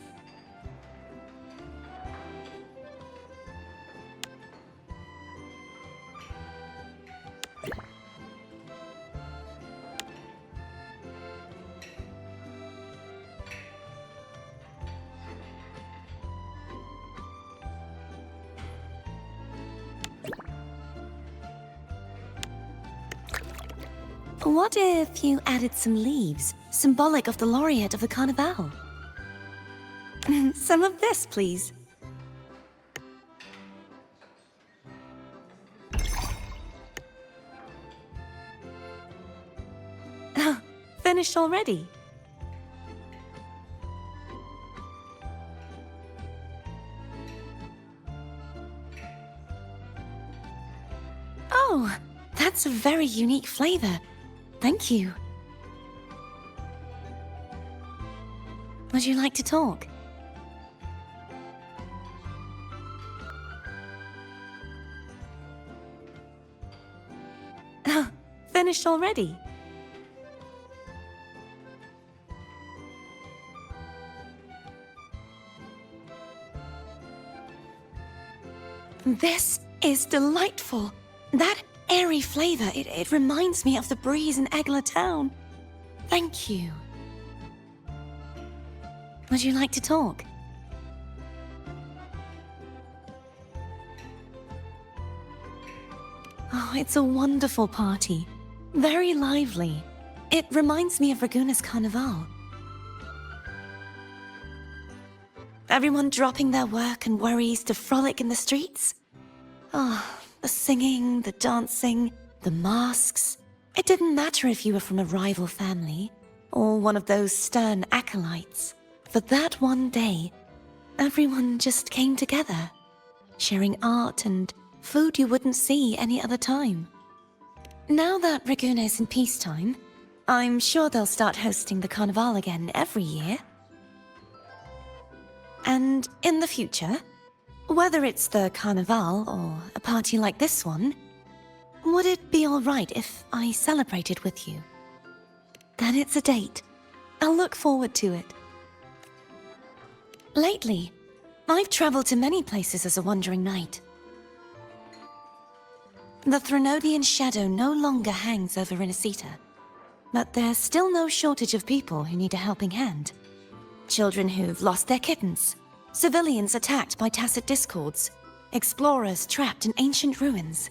What if you added some leaves, symbolic of the laureate of the Carnival? Some of this, please. Oh, finished already? Oh, that's a very unique flavor. Thank you. Would you like to talk? Oh, finished already? This is delightful. That airy flavor, it reminds me of the breeze in Egla Town. Thank you. Would you like to talk? Oh, it's a wonderful party. Very lively. It reminds me of Raguna's Carnival. Everyone dropping their work and worries to frolic in the streets? Oh, the singing, the dancing, the masks. It didn't matter if you were from a rival family or one of those stern acolytes. For that one day, everyone just came together, sharing art and food you wouldn't see any other time. Now that Raguna is in peacetime, I'm sure they'll start hosting the Carnival again every year. And in the future, whether it's the Carnival or a party like this one, would it be alright if I celebrated with you? Then it's a date. I'll look forward to it. Lately, I've traveled to many places as a wandering knight. The Threnodian shadow no longer hangs over Inesita, but there's still no shortage of people who need a helping hand. Children who've lost their kittens, civilians attacked by tacit discords, explorers trapped in ancient ruins.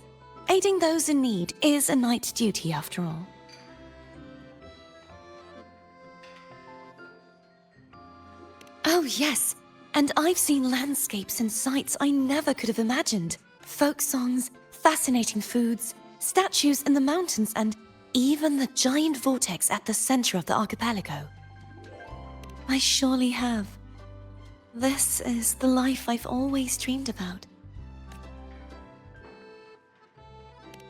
Aiding those in need is a knight's duty after all. Oh yes, and I've seen landscapes and sights I never could have imagined. Folk songs, fascinating foods, statues in the mountains, and even the giant vortex at the center of the archipelago. I surely have. This is the life I've always dreamed about.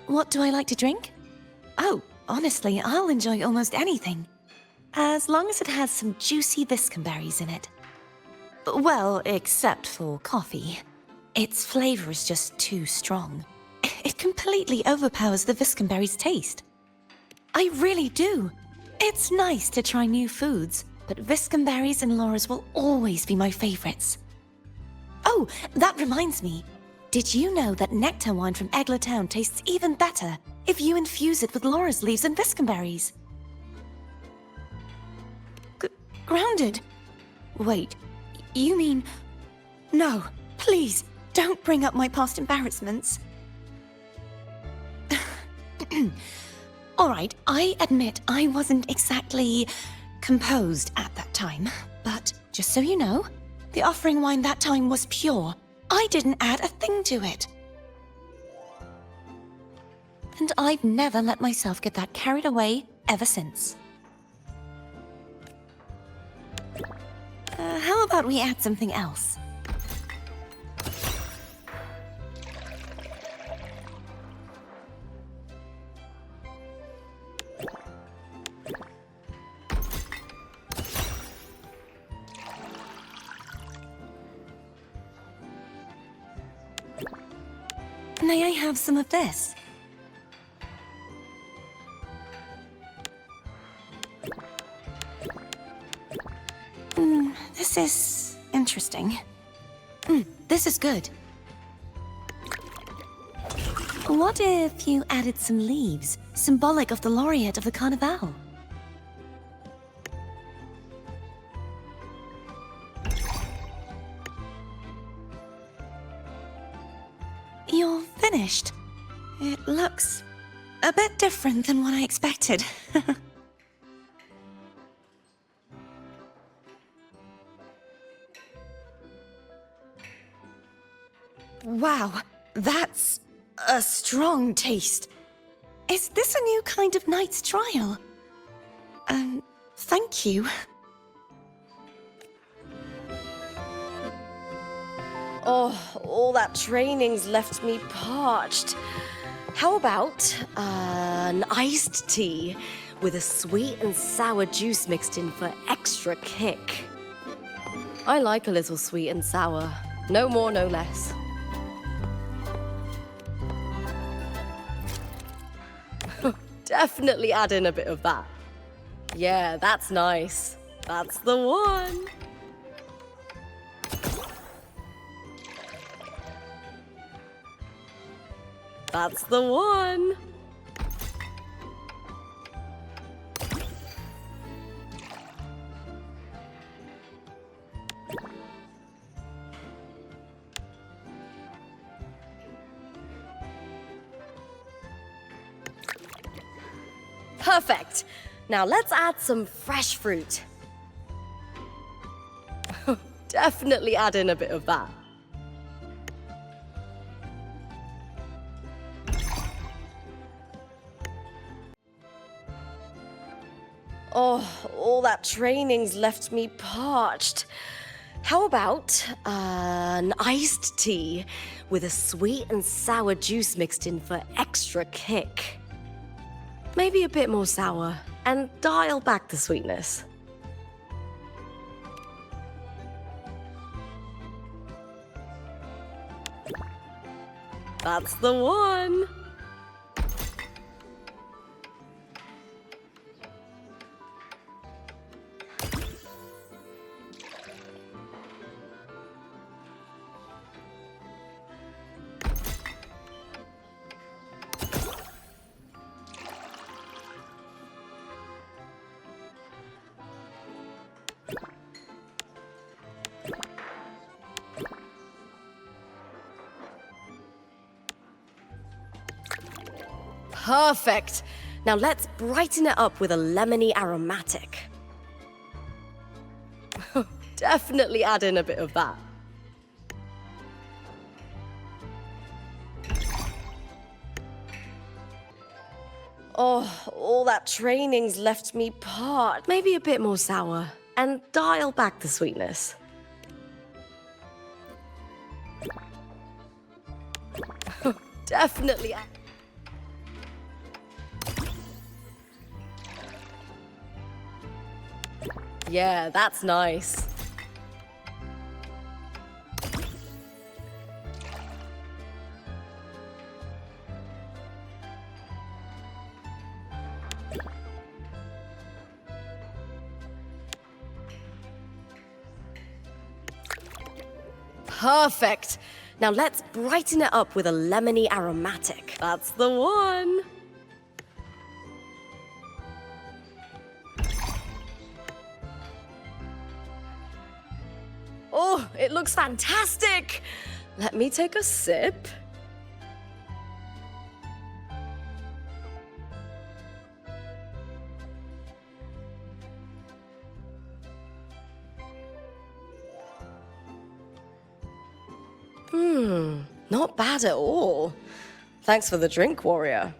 What do I like to drink? Oh, honestly, I'll enjoy almost anything. As long as it has some juicy viscumberries in it. Well, except for coffee. Its flavor is just too strong. It completely overpowers the viscumberry's taste. I really do. It's nice to try new foods, but viscumberries and Laura's will always be my favorites. Oh, that reminds me. Did you know that nectar wine from Egla Town tastes even better if you infuse it with Laura's leaves and viscumberries? Grounded? Wait, you mean... No, please, don't bring up my past embarrassments. Alright, I admit I wasn't exactly composed at that time, but just so you know, the offering wine that time was pure. I didn't add a thing to it. And I've never let myself get that carried away ever since. How about we add something else? May I have some of this? This is interesting. This is good. What if you added some leaves, symbolic of the laureate of the Carnival? You're finished. It looks a bit different than what I expected. Wow, that's a strong taste. Is this a new kind of knight's trial? Thank you. Oh, all that training's left me parched. How about an iced tea with a sweet and sour juice mixed in for extra kick? I like a little sweet and sour. No more, no less. Definitely add in a bit of that. Yeah, that's nice. That's the one. That's the one. Perfect. Now let's add some fresh fruit. Definitely add in a bit of that. Oh, all that training's left me parched. How about an iced tea with a sweet and sour juice mixed in for extra kick? Maybe a bit more sour, and dial back the sweetness. That's the one. Perfect. Now let's brighten it up with a lemony aromatic. Definitely add in a bit of that. Oh, all that training's left me parched. Maybe a bit more sour, and dial back the sweetness. Definitely. Yeah, that's nice. Perfect. Now let's brighten it up with a lemony aromatic. That's the one. Oh, it looks fantastic! Let me take a sip. Not bad at all. Thanks for the drink, warrior.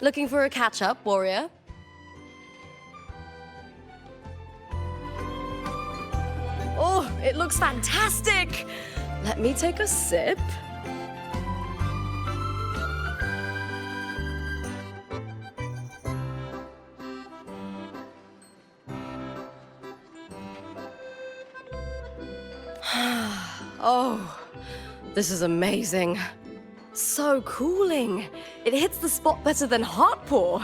Looking for a catch-up, warrior? Oh, it looks fantastic! Let me take a sip. Oh, this is amazing. So cooling. It hits the spot better than heart pour.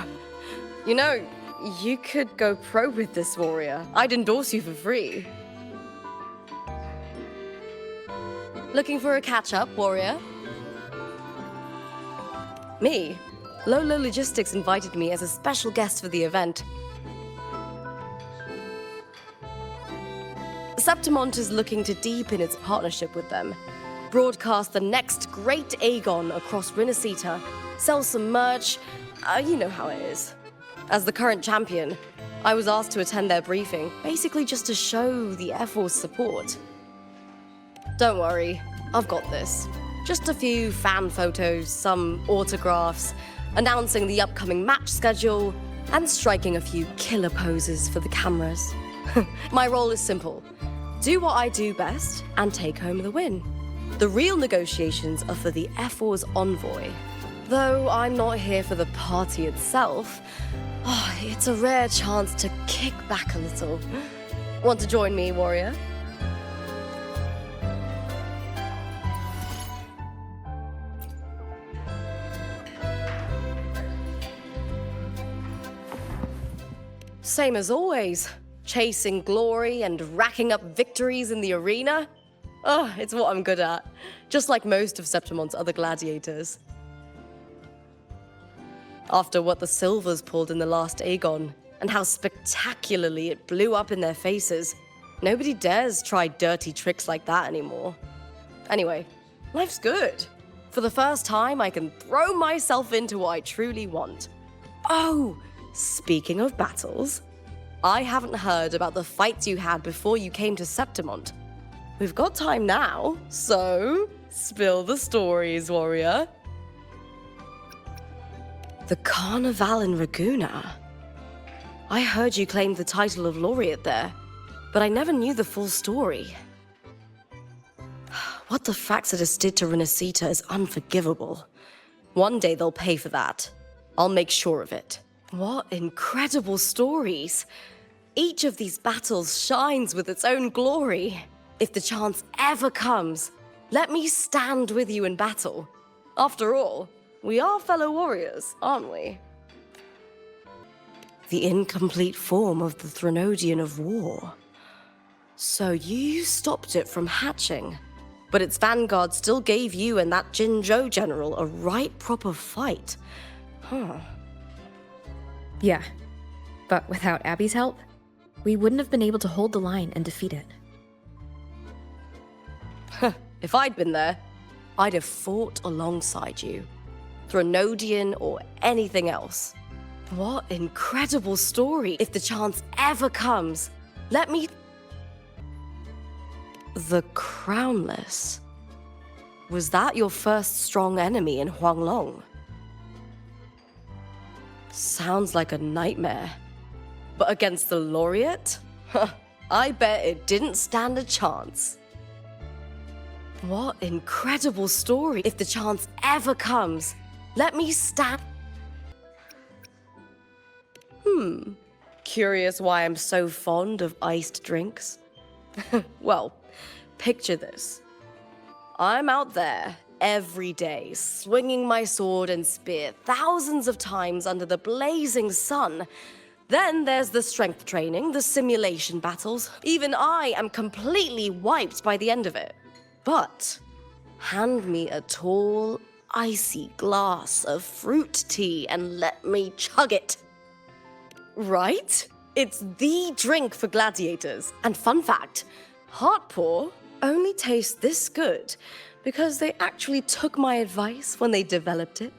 You know, you could go pro with this, warrior. I'd endorse you for free. Looking for a catch-up, warrior? Me? Lollo Logistics invited me as a special guest for the event. Septimont is looking to deepen its partnership with them, broadcast the next great Aegon across Rinascita, sell some merch, you know how it is. As the current champion, I was asked to attend their briefing, basically just to show the Air Force support. Don't worry, I've got this. Just a few fan photos, some autographs, announcing the upcoming match schedule, and striking a few killer poses for the cameras. My role is simple. Do what I do best and take home the win. The real negotiations are for the F4's envoy. Though I'm not here for the party itself, it's a rare chance to kick back a little. Want to join me, warrior? Same as always, chasing glory and racking up victories in the arena. It's what I'm good at, just like most of Septimon's other gladiators. After what the Silvers pulled in the last Aegon, and how spectacularly it blew up in their faces, nobody dares try dirty tricks like that anymore. Anyway, life's good. For the first time, I can throw myself into what I truly want. Oh, speaking of battles, I haven't heard about the fights you had before you came to Septimont. We've got time now, so spill the stories, warrior. The Carnival in Raguna. I heard you claimed the title of laureate there, but I never knew the full story. What the Fraxidus did to Renacita is unforgivable. One day they'll pay for that. I'll make sure of it. What incredible stories! Each of these battles shines with its own glory. If the chance ever comes, let me stand with you in battle. After all, we are fellow warriors, aren't we? The incomplete form of the Threnodian of War. So you stopped it from hatching, but its vanguard still gave you and that Jinzhou general a right proper fight. Yeah, but without Abby's help, we wouldn't have been able to hold the line and defeat it. If I'd been there, I'd have fought alongside you. Threnodian or anything else. What incredible story. If the chance ever comes, let me... The Crownless. Was that your first strong enemy in Huanglong? Sounds like a nightmare. But against the laureate? I bet it didn't stand a chance. What incredible story. If the chance ever comes, let me stand... Curious why I'm so fond of iced drinks? Well, picture this. I'm out there every day, swinging my sword and spear thousands of times under the blazing sun. Then there's the strength training, the simulation battles. Even I am completely wiped by the end of it. But hand me a tall, icy glass of fruit tea and let me chug it. Right? It's the drink for gladiators. And fun fact, Heartpaw only tastes this good because they actually took my advice when they developed it.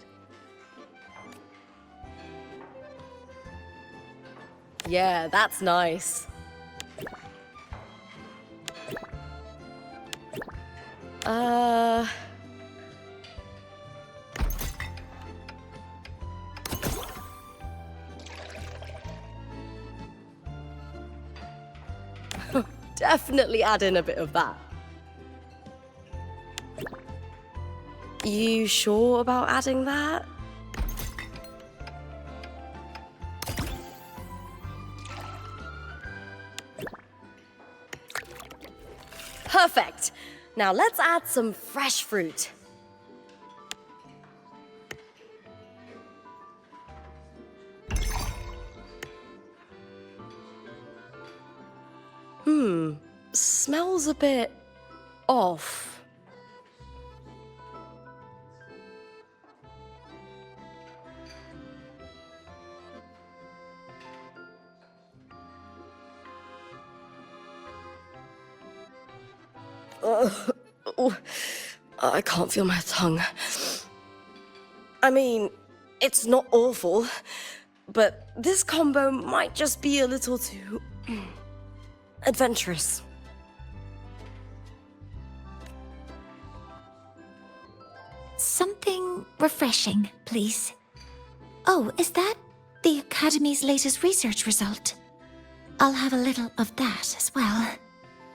Yeah, that's nice. Definitely add in a bit of that. You sure about adding that? Perfect! Now let's add some fresh fruit. Smells a bit off. I can't feel my tongue. I mean, it's not awful, but this combo might just be a little too adventurous. Something refreshing, please. Oh, is that the Academy's latest research result? I'll have a little of that as well.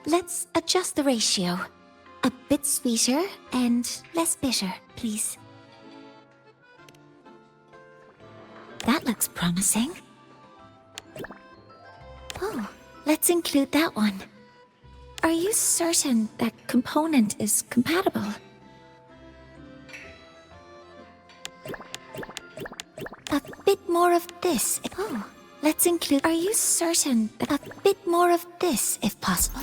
Let's adjust the ratio. A bit sweeter and less bitter, please. That looks promising. Oh, let's include that one. Are you certain that component is compatible? A bit more of this. Oh, let's include... Are you certain that a bit more of this, if possible?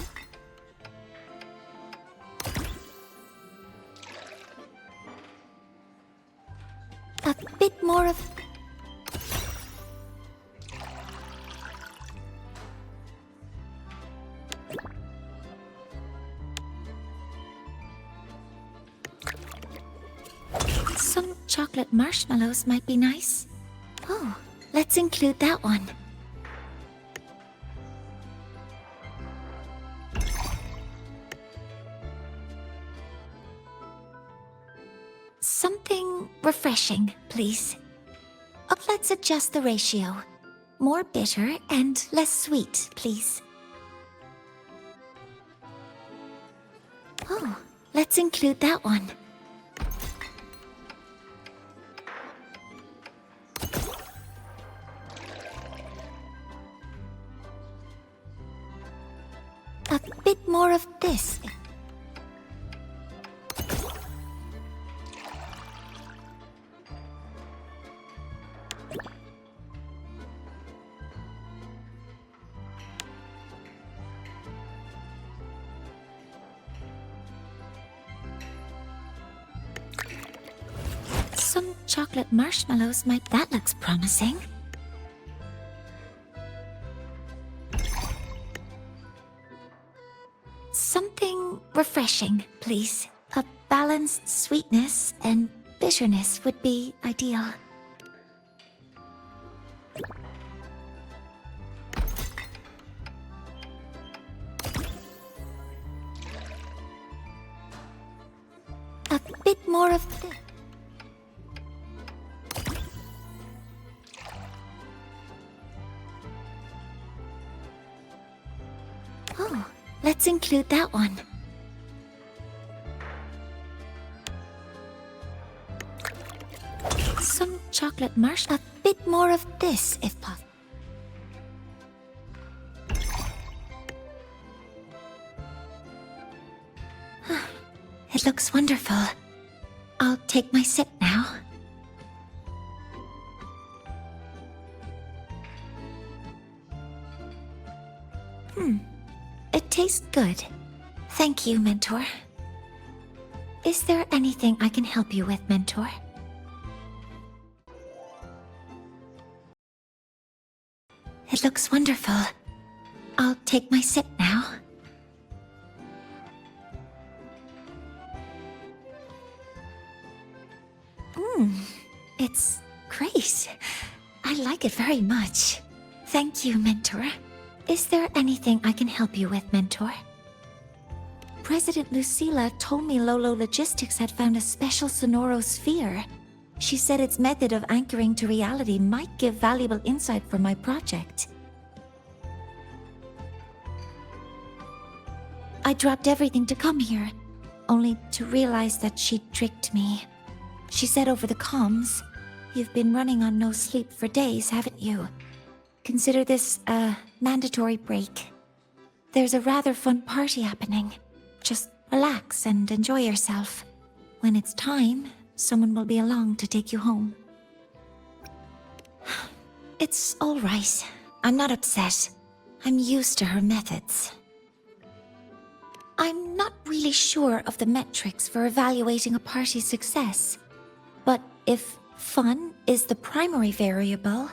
A bit more of... Some chocolate marshmallows might be nice. Oh, let's include that one. Something refreshing, please. Oh, let's adjust the ratio. More bitter and less sweet, please. Oh, let's include that one. A bit more of this. Some chocolate marshmallows might... That looks promising. Something refreshing, please. A balanced sweetness and bitterness would be ideal. A bit more of this. Oh, let's include that one. Some chocolate marsh. A bit more of this, if possible. It looks wonderful. I'll take my sip now. It tastes good. Thank you, Mentor. Is there anything I can help you with, Mentor? It looks wonderful. I'll take my sip now. It's great. I like it very much. Thank you, Mentor. Is there anything I can help you with, Mentor? President Lucilla told me Lollo Logistics had found a special sonorosphere. She said its method of anchoring to reality might give valuable insight for my project. I dropped everything to come here, only to realize that she tricked me. She said over the comms, "You've been running on no sleep for days, haven't you? Consider this a mandatory break. There's a rather fun party happening. Just relax and enjoy yourself. When it's time, someone will be along to take you home." It's all right. I'm not upset. I'm used to her methods. I'm not really sure of the metrics for evaluating a party's success. But if fun is the primary variable,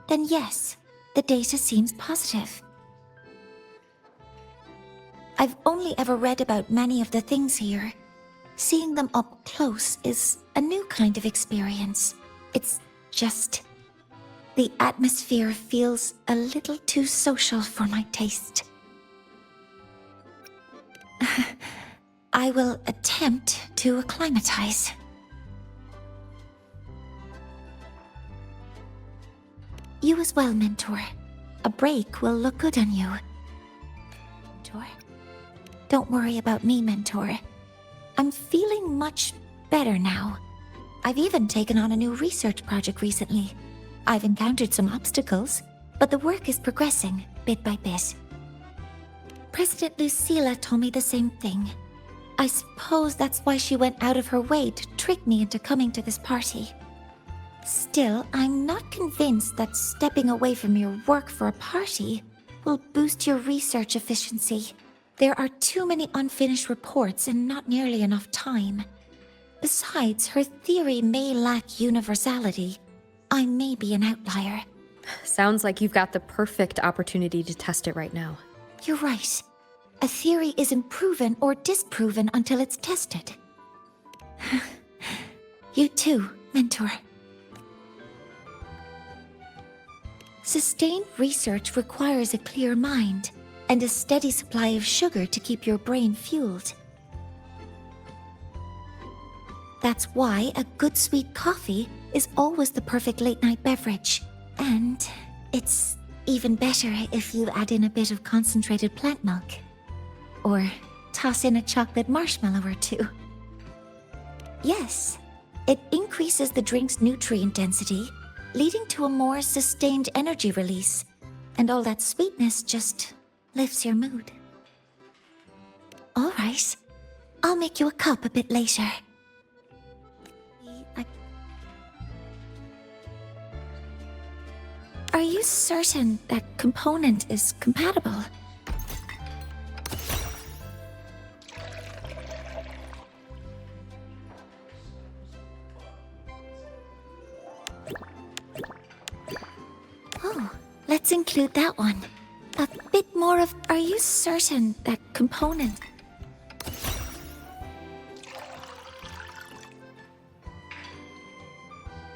then yes, the data seems positive. I've only ever read about many of the things here. Seeing them up close is a new kind of experience. It's just... the atmosphere feels a little too social for my taste. I will attempt to acclimatize. You as well, Mentor. A break will look good on you. Mentor? Don't worry about me, Mentor. I'm feeling much better now. I've even taken on a new research project recently. I've encountered some obstacles, but the work is progressing, bit by bit. President Lucilla told me the same thing. I suppose that's why she went out of her way to trick me into coming to this party. Still, I'm not convinced that stepping away from your work for a party will boost your research efficiency. There are too many unfinished reports and not nearly enough time. Besides, her theory may lack universality. I may be an outlier. Sounds like you've got the perfect opportunity to test it right now. You're right. A theory isn't proven or disproven until it's tested. You too, Mentor. Sustained research requires a clear mind and a steady supply of sugar to keep your brain fueled. That's why a good sweet coffee is always the perfect late-night beverage. And it's even better if you add in a bit of concentrated plant milk. Or toss in a chocolate marshmallow or two. Yes, it increases the drink's nutrient density, leading to a more sustained energy release. And all that sweetness just lifts your mood. All right, I'll make you a cup a bit later. Are you certain that component is compatible? Oh, let's include that one. A bit more of... Are you certain that component...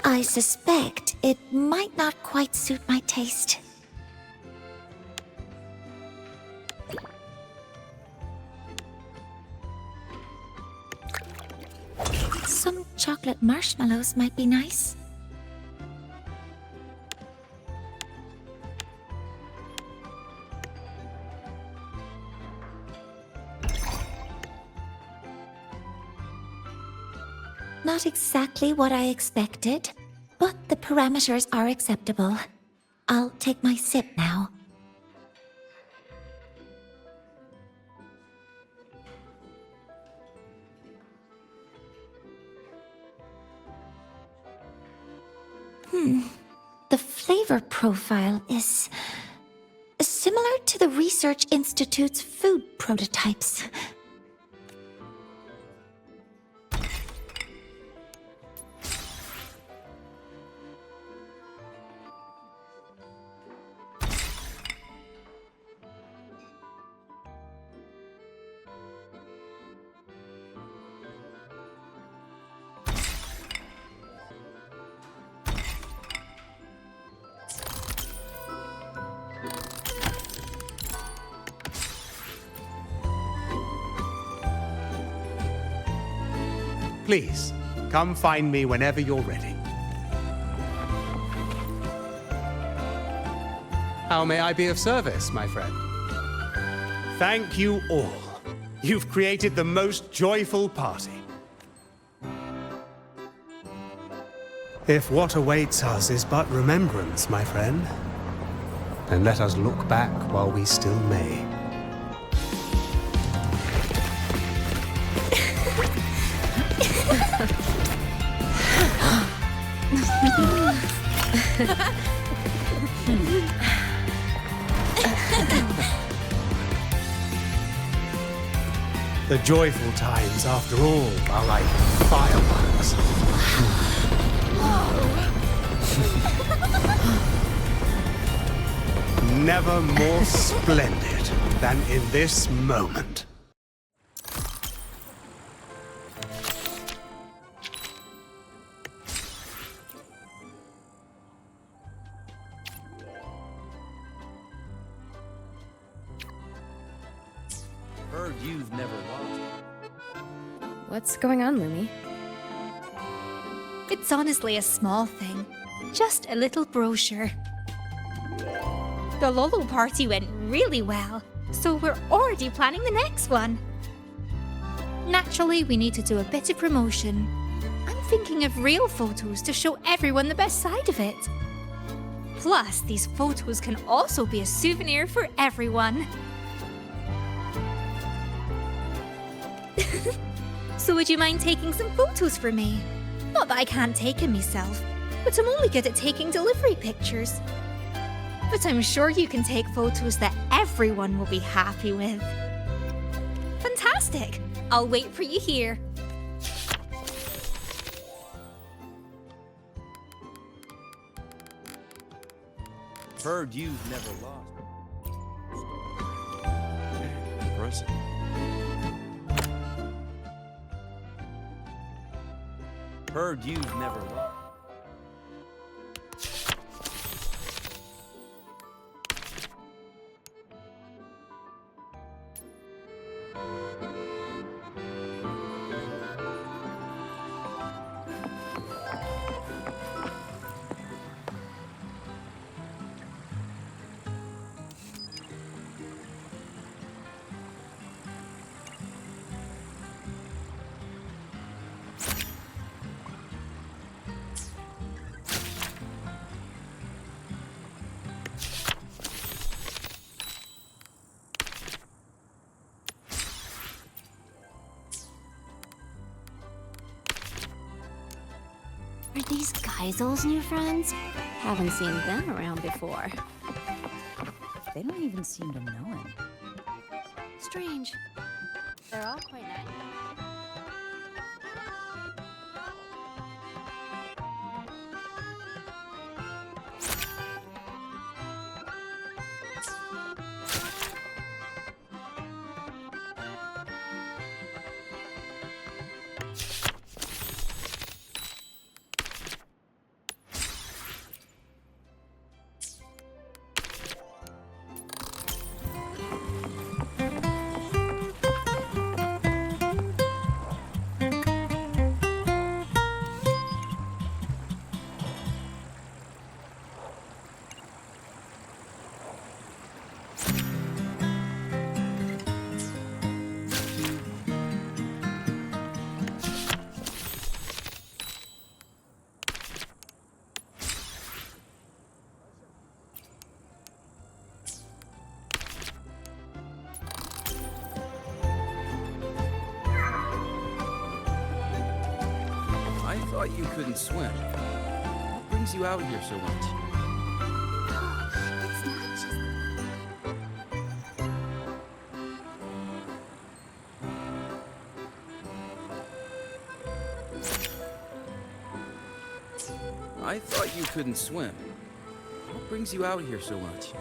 I suspect it might not quite suit my taste. Some chocolate marshmallows might be nice. Not exactly what I expected, but the parameters are acceptable. I'll take my sip now. The flavor profile is similar to the Research Institute's food prototypes. Please, come find me whenever you're ready. How may I be of service, my friend? Thank you all. You've created the most joyful party. If what awaits us is but remembrance, my friend, then let us look back while we still may. The joyful times, after all, are like fireworks. Never more splendid than in this moment. Heard you've never lost. What's going on, Lumi? It's honestly a small thing. Just a little brochure. The Lollo party went really well, so we're already planning the next one. Naturally, we need to do a bit of promotion. I'm thinking of real photos to show everyone the best side of it. Plus, these photos can also be a souvenir for everyone. So would you mind taking some photos for me? Not that I can't take them myself, but I'm only good at taking delivery pictures. But I'm sure you can take photos that everyone will be happy with. Fantastic! I'll wait for you here. Heard you've never lost. Impressive. Heard you've never lost. Are these Geisel's new friends? Haven't seen them around before. They don't even seem to know him. Strange. They're all quite nice. I thought you couldn't swim. What brings you out here so much? It's not just... I thought you couldn't swim. What brings you out here so much?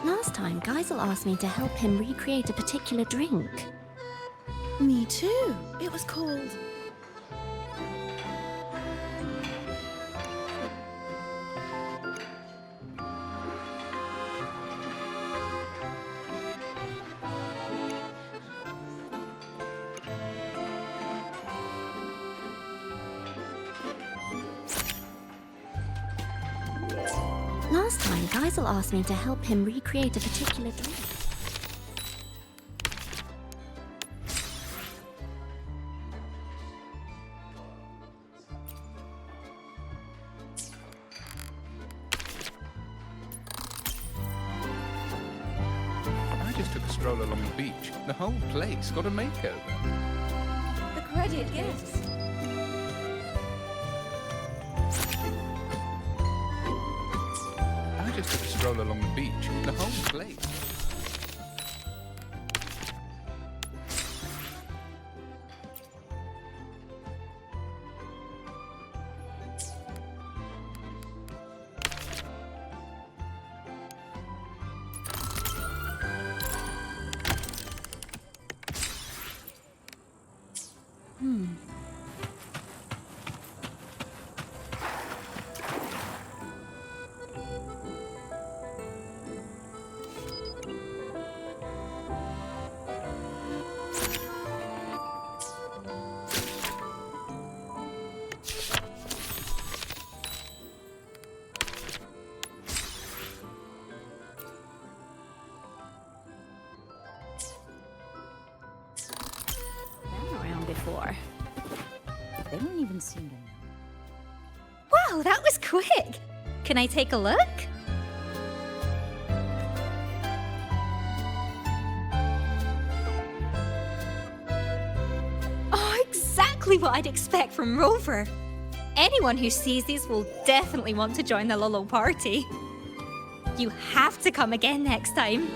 Last time, Geisel asked me to help him recreate a particular drink. Me too. It was called... Last time, Geisel asked me to help him recreate a particular drink. I just took a stroll along the beach. The whole place got a makeover. The credit gifts. I just took a stroll along the beach. The whole place. before. They don't even seem to know. Wow, that was quick! Can I take a look? Oh, exactly what I'd expect from Rover. Anyone who sees these will definitely want to join the Lollo party. You have to come again next time.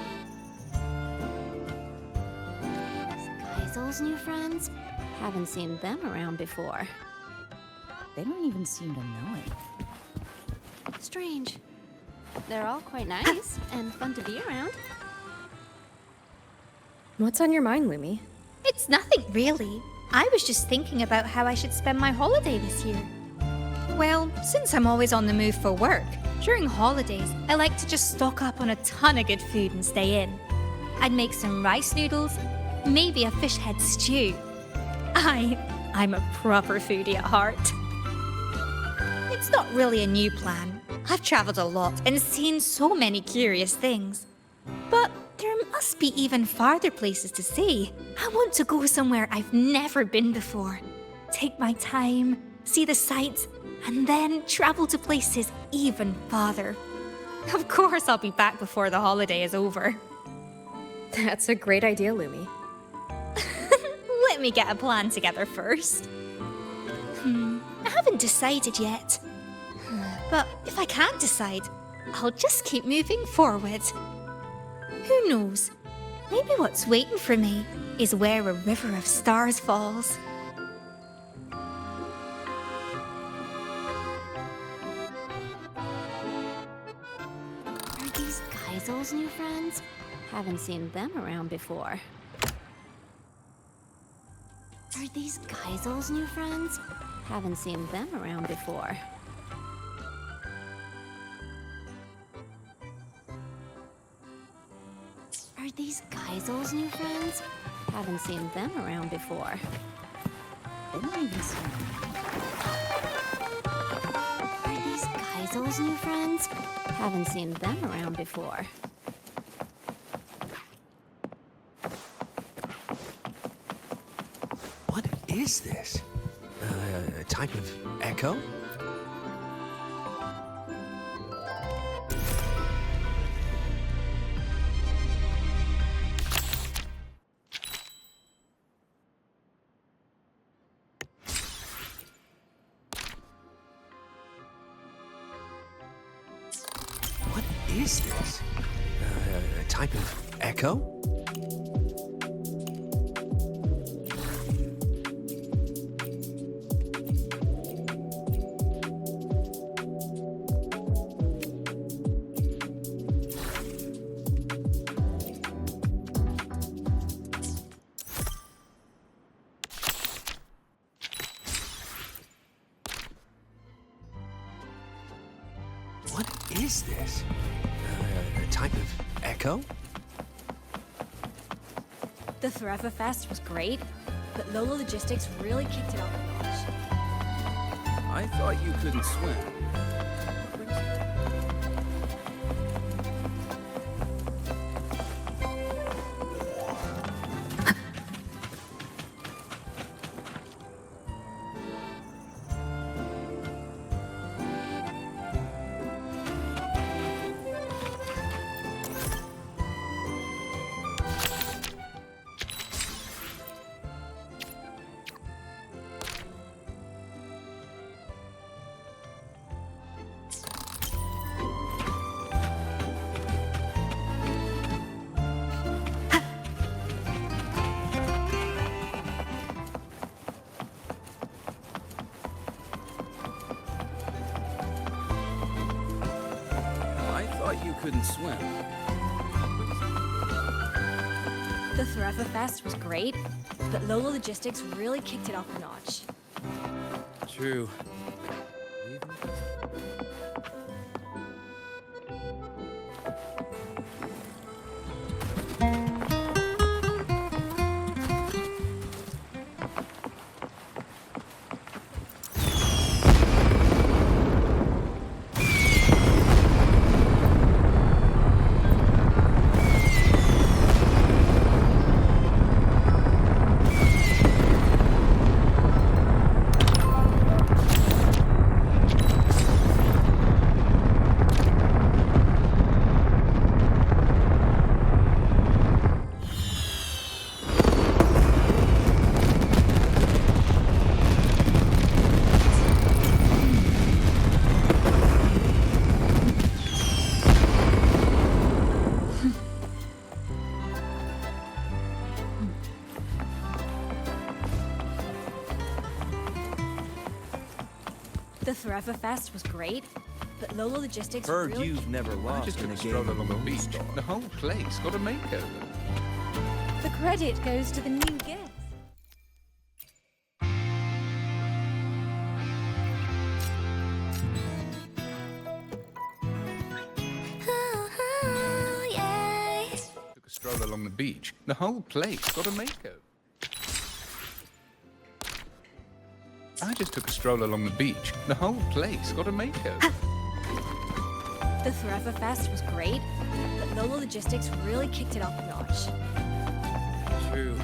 Kaisel's new friends? Haven't seen them around before. They don't even seem to know it. Strange. They're all quite nice and fun to be around. What's on your mind, Lumi? It's nothing really. I was just thinking about how I should spend my holiday this year. Well, since I'm always on the move for work, during holidays, I like to just stock up on a ton of good food and stay in. I'd make some rice noodles, maybe a fish head stew. I'm a proper foodie at heart. It's not really a new plan. I've traveled a lot and seen so many curious things. But there must be even farther places to see. I want to go somewhere I've never been before. Take my time, see the sights, and then travel to places even farther. Of course, I'll be back before the holiday is over. That's a great idea, Lumi. Let me get a plan together first. I haven't decided yet. But if I can't decide, I'll just keep moving forward. Who knows? Maybe what's waiting for me is where a river of stars falls. Are these Kaisel's new friends? Haven't seen them around before. Are these Kaisel's new friends? Haven't seen them around before. Are these Kaisel's new friends? Haven't seen them around before. They don't even seem to know. Are these Kaisel's new friends? Haven't seen them around before. What is this? A type of echo? What is this? A type of echo? What is this? A type of echo? The Forever Fest was great, but Lollo Logistics really kicked it up a notch. I thought you couldn't swim. You couldn't swim. The Forever Fest was great, but Lollo Logistics really kicked it up a notch. True. The Forever Fest was great, but Lollo Logistics Heard really... you've never I lost just in took a a game stroll of along the Lone beach. Star. The whole place got a makeover. The credit goes to the new guest. Took a stroll along the beach. The whole place got a makeover. I just took a stroll along the beach. The whole place got a makeover. The Forever Fest was great, but Lollo Logistics really kicked it up a notch. True.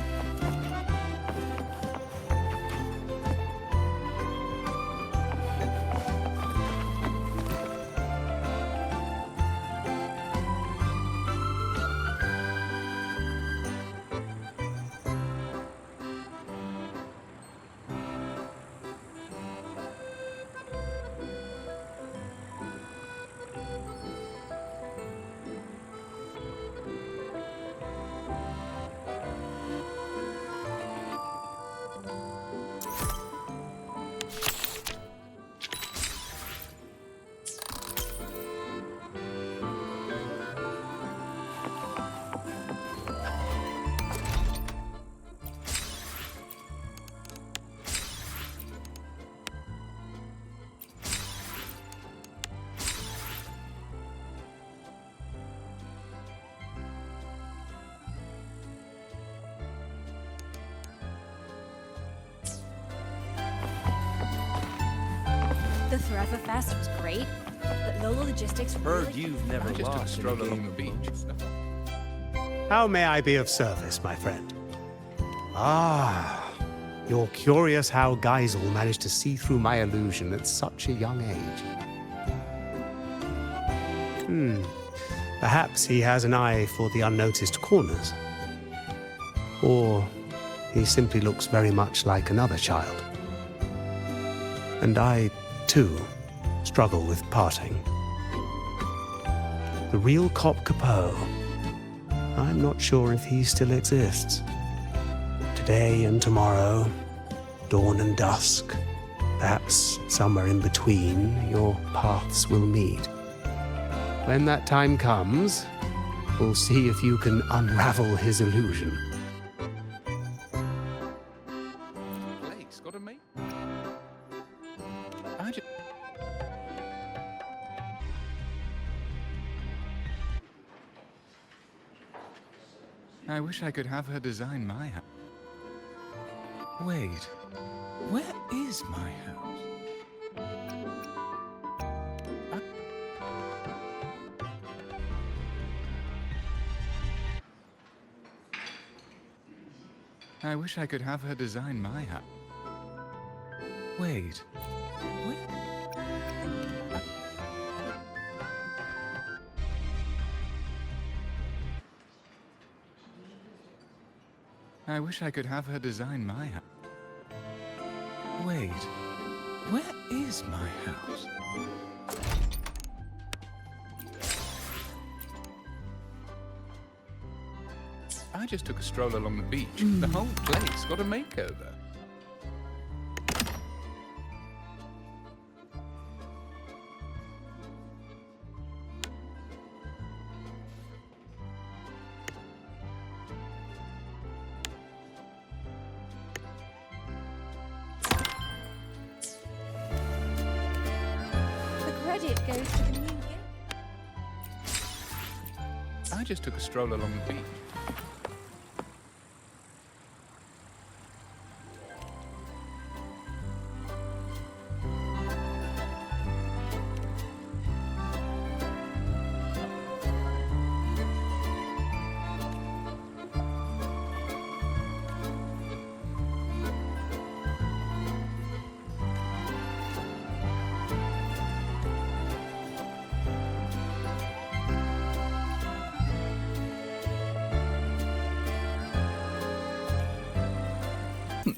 The Forever Fest was great, but Lollo Logistics Heard really... you've never I just took a lost in a stroll along game the of beach. Lone How may I be of service, my friend? Ah, you're curious how Geisel managed to see through my illusion at such a young age. Perhaps he has an eye for the unnoticed corners. Or he simply looks very much like another child. And I, too, struggle with parting. The real Cop Capot, I'm not sure if he still exists. Today and tomorrow, dawn and dusk, perhaps somewhere in between, your paths will meet. When that time comes, we'll see if you can unravel his illusion. Place got a makeover. I wish I could have her design my house. Wait, where is my house? I wish I could have her design my house. Wait, where? I wish I could have her design my house. Wait, where is my house? I just took a stroll along the beach. The whole place got a makeover. Credit goes to the new guest. I just took a stroll along the beach.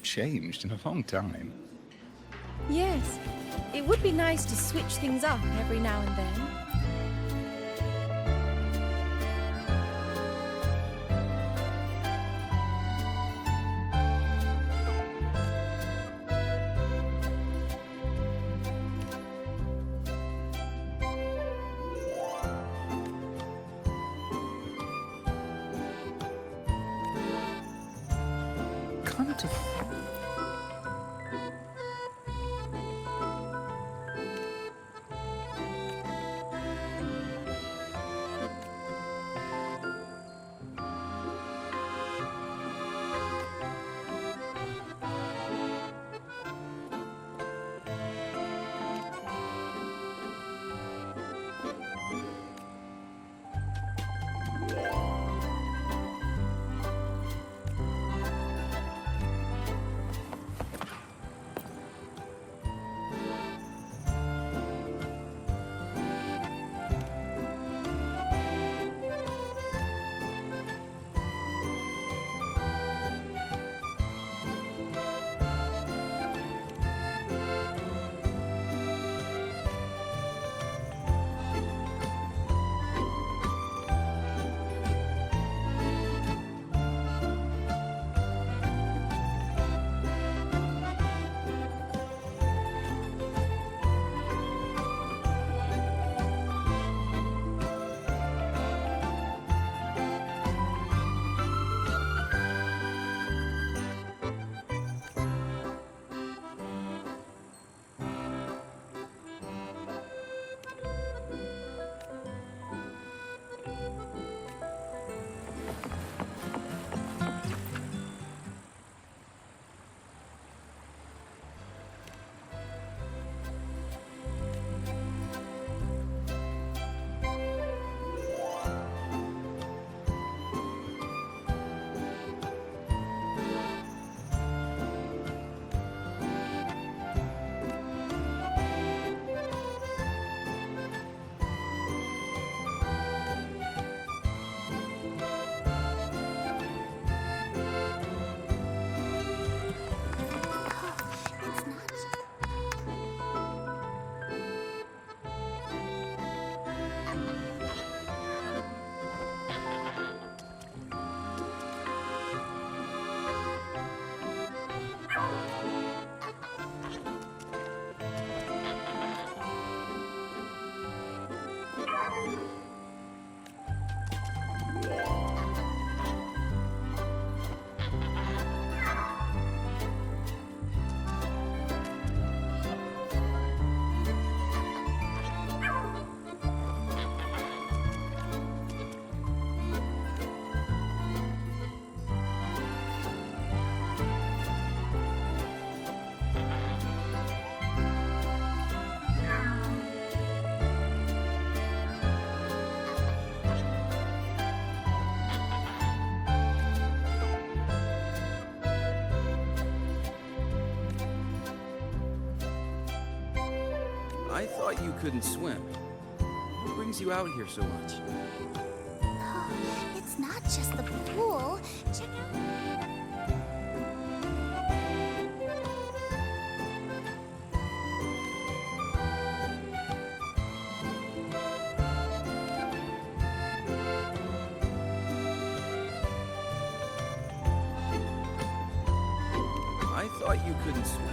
Changed in a long time. Yes, it would be nice to switch things up every now and then. to... I thought you couldn't swim. What brings you out here so much? It's not just the pool. Check out... I thought you couldn't swim.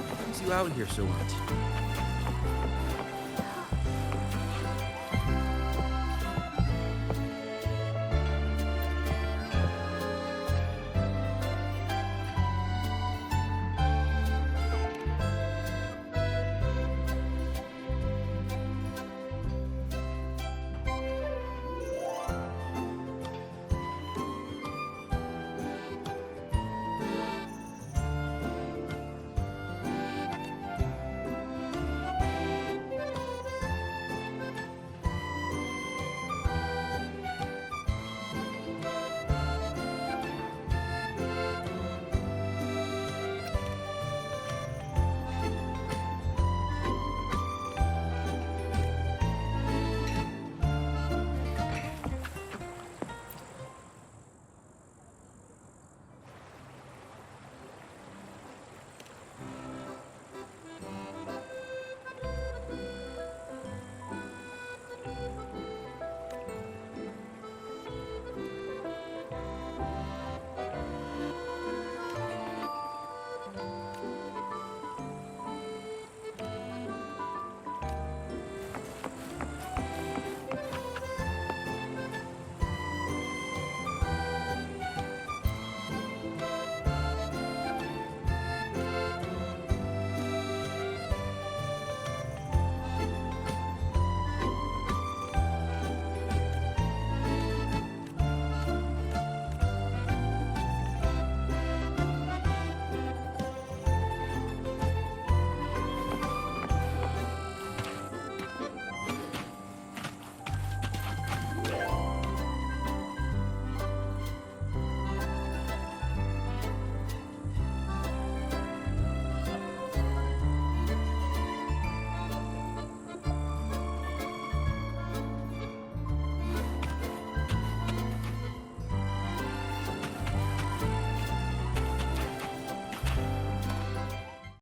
What brings you out here so much?